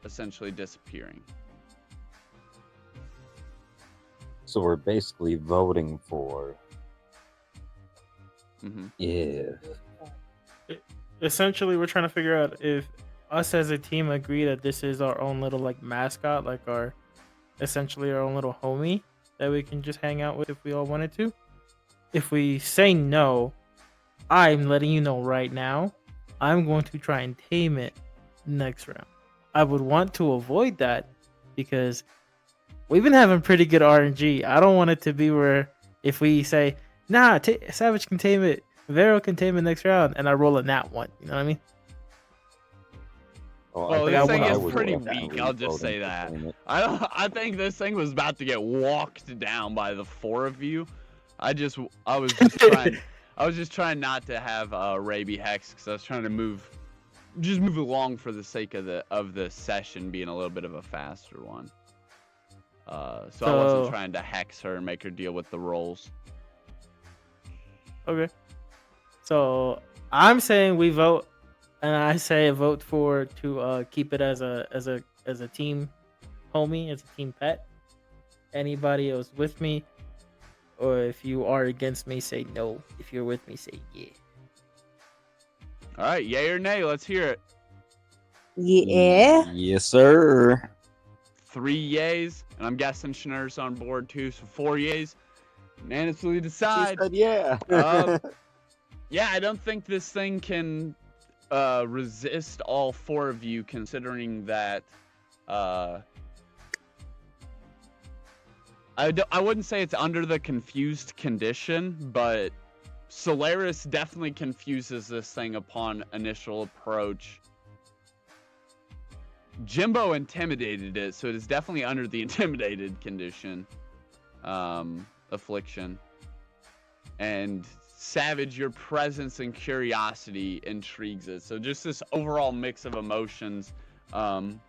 essentially disappearing. So we're basically voting for if. Essentially, we're trying to figure out if us as a team agree that this is our own little like mascot, like essentially our own little homie that we can just hang out with if we all wanted to. If we say no, I'm letting you know right now, I'm going to try and tame it next round. I would want to avoid that because we've been having pretty good RNG. I don't want it to be where if we say, nah, Savage can tame it, Vero can tame it next round, and I roll a nat one. You know what I mean? Oh, Well, Like, I this thing want is to was pretty vote. weak. definitely I'll just voting say to that. claim it. I think this thing was about to get walked down by the 4 of you. I was just trying not to have Ray be hexed because I was trying to move along for the sake of the session being a little bit of a faster one. So I wasn't trying to hex her and make her deal with the rolls. Okay. So I'm saying we vote, and I say vote for to keep it as a team homie, as a team pet. Anybody else with me, or if you are against me, say no. If you're with me, say yeah. All right, yay or nay? Let's hear it. Yeah. Yes, sir. 3 yays, and I'm guessing Schnurr's on board too, so 4 yays. Unanimously decide. She said yeah. Yeah, I don't think this thing can resist all 4 of you, considering that I wouldn't say it's under the confused condition, but Solaris definitely confuses this thing upon initial approach. Jimbo intimidated it, so it is definitely under the intimidated condition, affliction. And Savage, your presence and curiosity intrigues it. So just this overall mix of emotions. And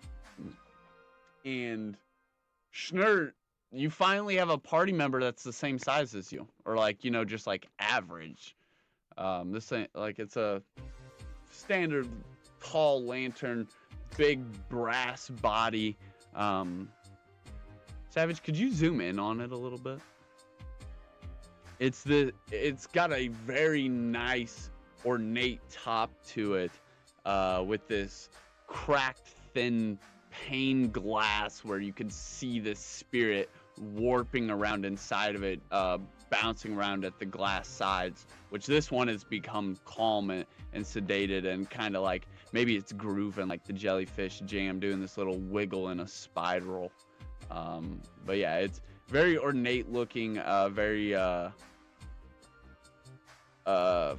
Schnurr, you finally have a party member that's the same size as you, or like, just like average. This ain't like, it's a standard tall lantern, big brass body. Savage, could you zoom in on it a little bit? It's got a very nice ornate top to it, with this cracked thin pane glass where you can see the spirit warping around inside of it, bouncing around at the glass sides, which this one has become calm and sedated and kind of like maybe it's grooving like the jellyfish jam, doing this little wiggle in a spiral. But yeah, it's very ornate looking, very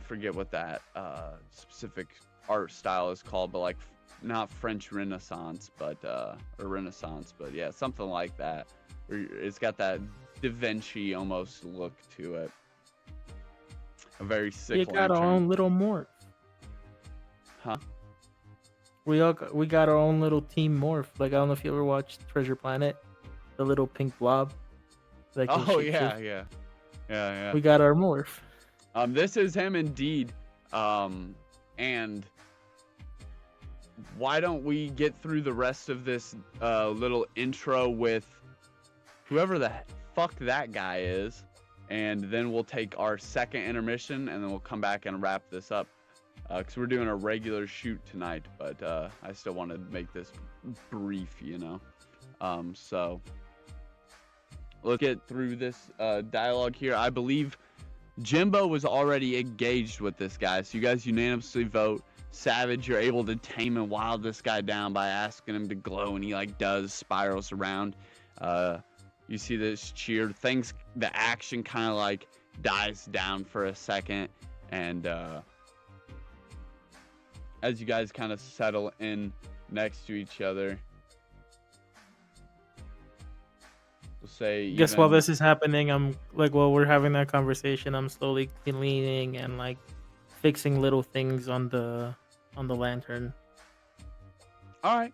forget what that specific art style is called, but like not French Renaissance, but or Renaissance, but yeah, something like that. It's got that Da Vinci almost look to it. A very sick We got our lantern. own little morph. Huh? We got our own little team morph. Like, I don't know if you ever watched Treasure Planet, the little pink blob. That can Oh shapeshift. yeah. We got our morph. This is him indeed. And why don't we get through the rest of this little intro with whoever the fuck that guy is, and then we'll take our second intermission, and then we'll come back and wrap this up. Because we're doing a regular shoot tonight, but I still want to make this brief, So let's get through this dialogue here. I believe Jimbo was already engaged with this guy, so you guys unanimously vote. Savage, you're able to tame and wild this guy down by asking him to glow, and he like does, spirals around. You see this cheer. The action kind of like dies down for a second, and as you guys kind of settle in next to each other, we'll say. Guess while this is happening, I'm like, while we're having that conversation, I'm slowly cleaning and like fixing little things on the lantern. All right.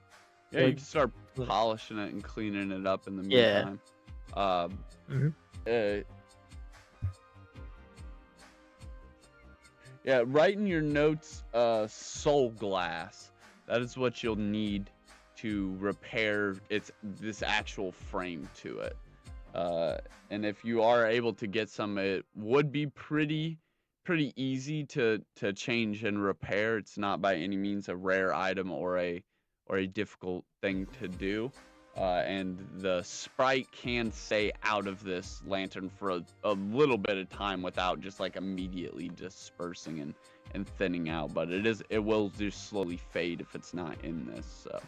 Yeah, you Like, can start polishing it and cleaning it up in the meantime. Yeah, write in your notes, soul glass. That is what you'll need to repair this actual frame to it. And if you are able to get some, it would be pretty easy to change and repair. It's not by any means a rare item or a difficult thing to do. And the sprite can stay out of this lantern for a little bit of time without just like immediately dispersing and thinning out, but it will just slowly fade if it's not in this. So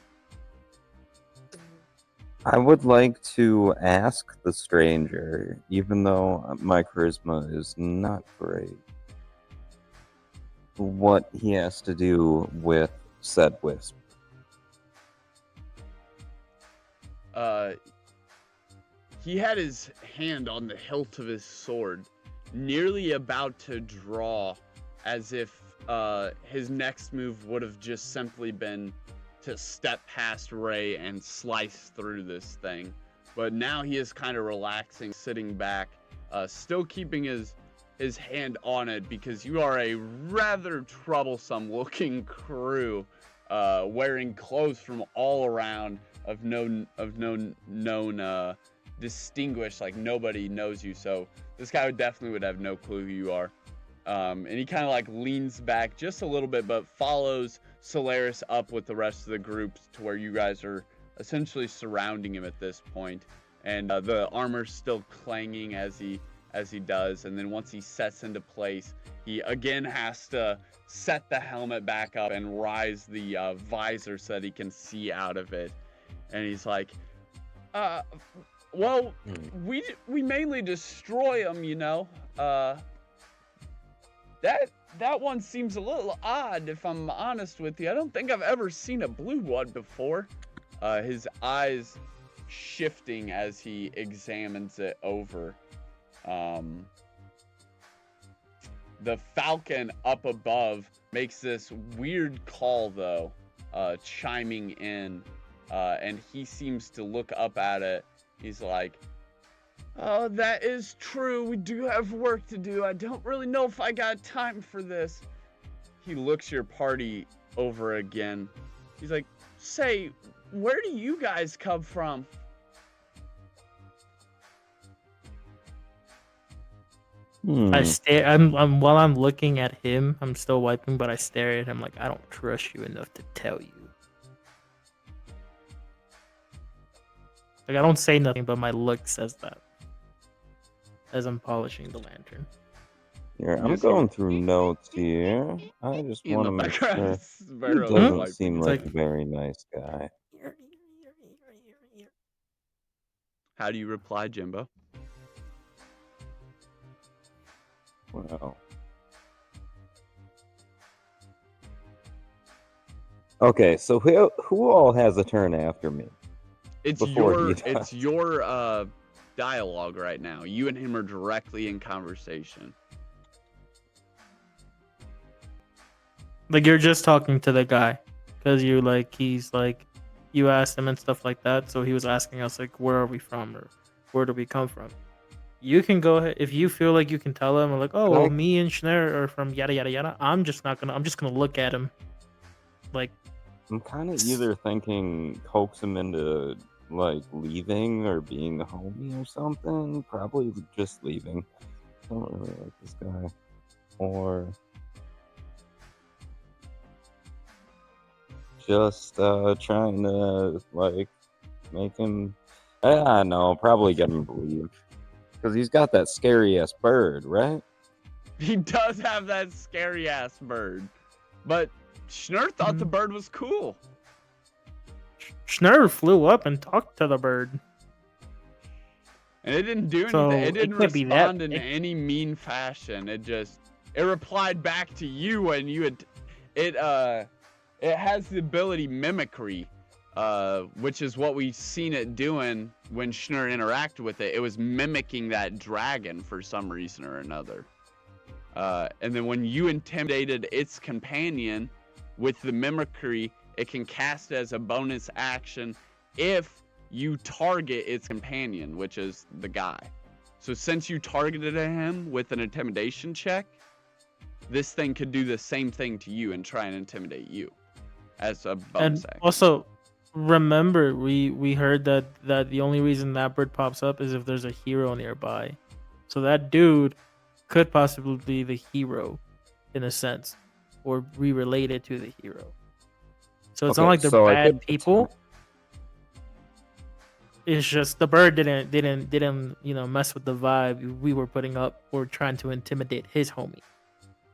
I would like to ask the stranger, even though my charisma is not great, what he has to do with said wisp. uh, he had his hand on the hilt of his sword, nearly about to draw, as if his next move would have just simply been to step past Ray and slice through this thing. But now he is kind of relaxing, sitting back, still keeping his hand on it, because you are a rather troublesome looking crew, wearing clothes from all around of known distinguished, like nobody knows you. So this guy would have no clue who you are. And he kind of like leans back just a little bit, but follows Solaris up with the rest of the group to where you guys are essentially surrounding him at this point. And the armor's still clanging as he does. And then once he sets into place, he again has to set the helmet back up and rise the visor so that he can see out of it. And he's like, well, we mainly destroy them, you know. That one seems a little odd, if I'm honest with you. I don't think I've ever seen a blue one before. His eyes shifting as he examines it over. The falcon up above makes this weird call, though, chiming in, and he seems to look up at it. He's like, oh, that is true. We do have work to do. I don't really know if I got time for this. He looks your party over again. He's like, say, where do you guys come from? I stare. I'm while I'm looking at him, I'm still wiping, but I stare at him like I don't trust you enough to tell you. Like I don't say nothing, but my look says that as I'm polishing the lantern. Here, I'm going through notes here. I just want to make sure he doesn't seem like a very nice guy. How do you reply, Jimbo? Well. Okay, so who all has a turn after me? It's your dialogue right now. You and him are directly in conversation. Like you're just talking to the guy, because he's like, you asked him and stuff like that. So he was asking us like, where are we from or where do we come from? You can go ahead if you feel like you can tell him, like, oh, well, me and Schneider are from yada yada yada. I'm just gonna look at him, like. I'm kind of either thinking coax him into like leaving or being a homie or something. Probably just leaving. I don't really like this guy. Or just trying to like make him. I know, probably get him to leave. Because he's got that scary ass bird, right? He does have that scary ass bird. But Schnur thought the bird was cool. Schnur flew up and talked to the bird. And it didn't do anything. So it didn't respond in any mean fashion. It replied back to you, and you had it has the ability mimicry, which is what we've seen it doing when Schnur interacted with it. It was mimicking that dragon for some reason or another. And then when you intimidated its companion with the mimicry, it can cast it as a bonus action if you target its companion, which is the guy. So since you targeted him with an intimidation check, this thing could do the same thing to you and try and intimidate you as a bonus action. Also, remember, we heard that the only reason that bird pops up is if there's a hero nearby. So that dude could possibly be the hero, in a sense, or be related to the hero. So it's not like they're bad people. It's just the bird didn't mess with the vibe we were putting up. Or trying to intimidate his homie.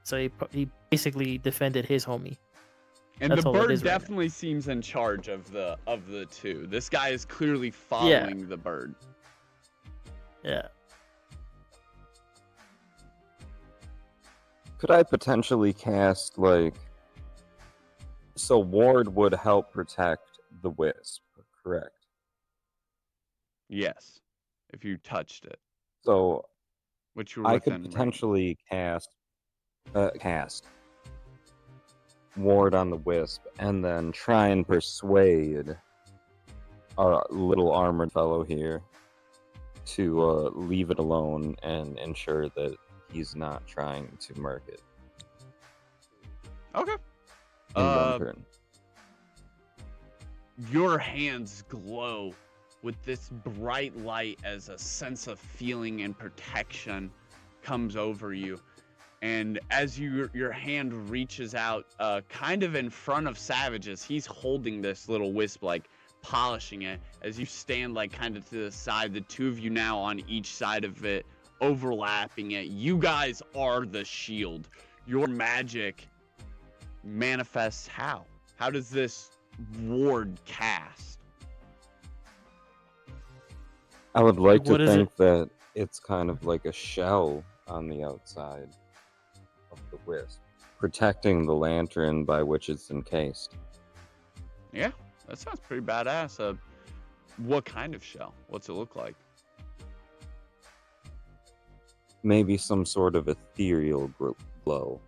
So he basically defended his homie. And the bird definitely seems in charge of the two. This guy is clearly following the bird. Yeah. Could I potentially cast like? So Ward would help protect the Wisp, correct? Yes, if you touched it, So which you were I could within range. potentially cast ward on the wisp and then try and persuade our little armored fellow here to leave it alone and ensure that he's not trying to murk it Okay. in one turn. Your hands glow with this bright light as a sense of feeling and protection comes over you. And as your hand reaches out, kind of in front of Savage, as he's holding this little wisp, like polishing it, as you stand like kind of to the side, the two of you now on each side of it, overlapping it. You guys are the shield. Your magic manifests how? How does this ward cast? I would like What to is think that it's kind of like a shell on the outside of the wisp, protecting the lantern by which it's encased. Yeah, that sounds pretty badass. What kind of shell? What's it look like? Maybe some sort of ethereal glow.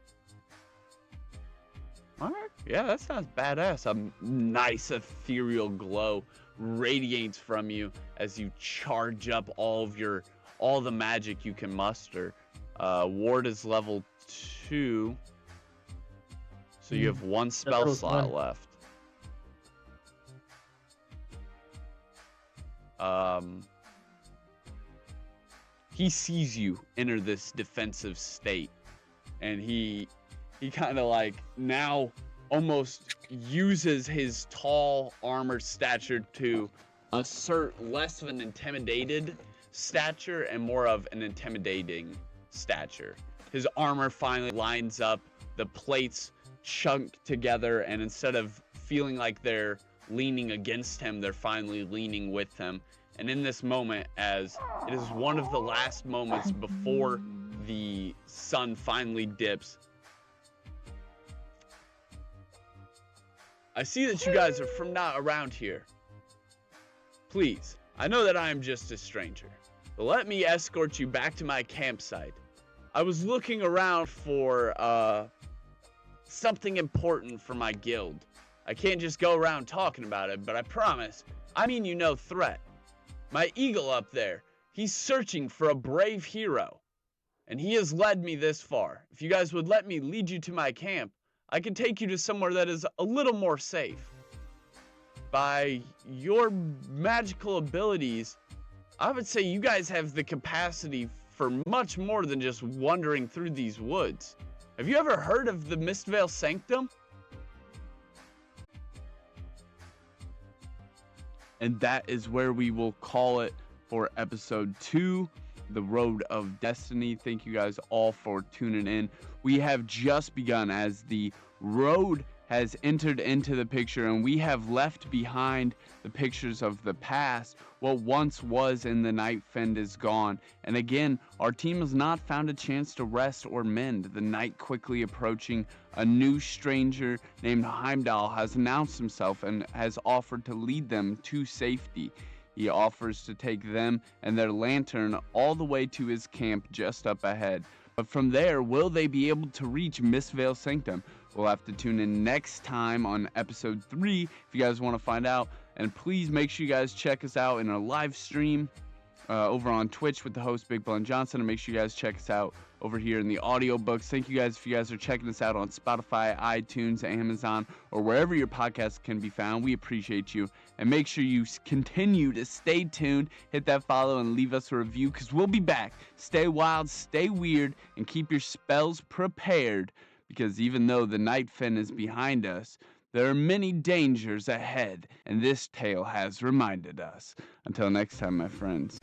All right. Yeah, that sounds badass. A nice ethereal glow radiates from you as you charge up all the magic you can muster. Ward is level 2, so you have one spell throws slot one. left. He sees you enter this defensive state, and he kind of like now almost uses his tall armored stature to assert less of an intimidated stature and more of an intimidating stature. His armor finally lines up, the plates chunk together, and instead of feeling like they're leaning against him, they're finally leaning with him. And in this moment, as it is one of the last moments before the sun finally dips, I see that you guys are from not around here. Please, I know that I am just a stranger, but let me escort you back to my campsite. I was looking around for something important for my guild. I can't just go around talking about it, but I promise, I mean you no threat. My eagle up there, he's searching for a brave hero, and he has led me this far. If you guys would let me lead you to my camp, I can take you to somewhere that is a little more safe. By your magical abilities, I would say you guys have the capacity for much more than just wandering through these woods. Have you ever heard of the Mistvale Sanctum? And that is where we will call it for episode 2, The Road of Destiny. Thank you guys all for tuning in. We have just begun as the road has entered into the picture, and we have left behind the pictures of the past. What once was in the Night Fend is gone, and again, our team has not found a chance to rest or mend. The night quickly approaching, a new stranger named Heimdall has announced himself and has offered to lead them to safety. He offers to take them and their lantern all the way to his camp just up ahead. But from there, will they be able to reach Mistvale Sanctum? We'll have to tune in next time on episode 3 if you guys want to find out. And please make sure you guys check us out in our live stream over on Twitch with the host Big Blunt Johnson. And make sure you guys check us out over here in the audiobooks. Thank you guys if you guys are checking us out on Spotify, iTunes, Amazon, or wherever your podcast can be found. We appreciate you. And make sure you continue to stay tuned, hit that follow, and leave us a review, because we'll be back. Stay wild, stay weird, and keep your spells prepared, because even though the Night Fen is behind us, there are many dangers ahead, and this tale has reminded us. Until next time, my friends.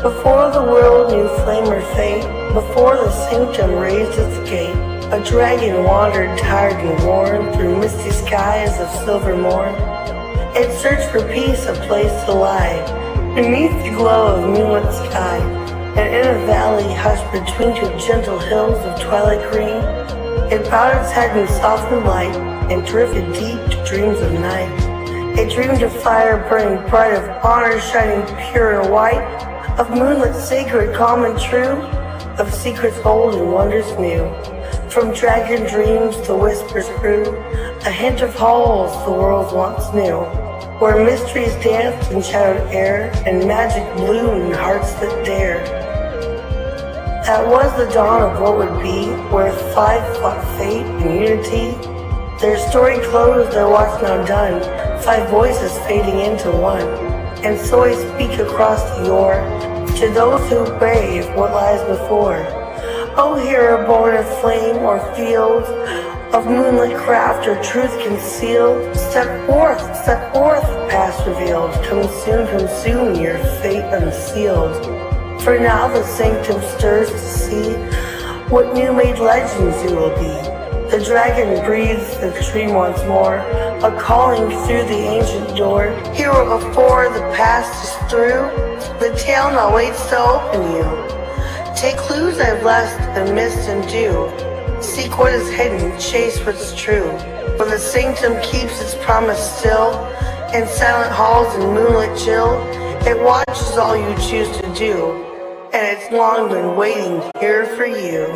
Before the world knew flame or fate, before the sanctum raised its gate, a dragon wandered tired and worn through misty skies of silver morn. It searched for peace, a place to lie, beneath the glow of moonlit sky. And in a valley hushed between two gentle hills of twilight green, it bowed its head in softened light and drifted deep to dreams of night. It dreamed of fire burning bright, of honor shining pure and white, of moonlit sacred, calm and true, of secrets old and wonders new. From dragon dreams the whispers grew, a hint of halls the world once knew, where mysteries danced in shadowed air, and magic bloomed in hearts that dared. That was the dawn of what would be, where five fought fate and unity. Their story closed, their watch now done, five voices fading into one. And so I speak across the yore, to those who brave what lies before. Oh, hero born of flame or field, of moonlit craft or truth concealed, step forth, past revealed, come soon your fate unsealed. For now the sanctum stirs to see what new-made legends you will be. The dragon breathes the dream once more, a calling through the ancient door. Hero before the past is through, the tale now waits to open you. Take clues I've left and missed and do. Seek what is hidden, chase what's true. For the sanctum keeps its promise still, in silent halls and moonlit chill, it watches all you choose to do, and it's long been waiting here for you.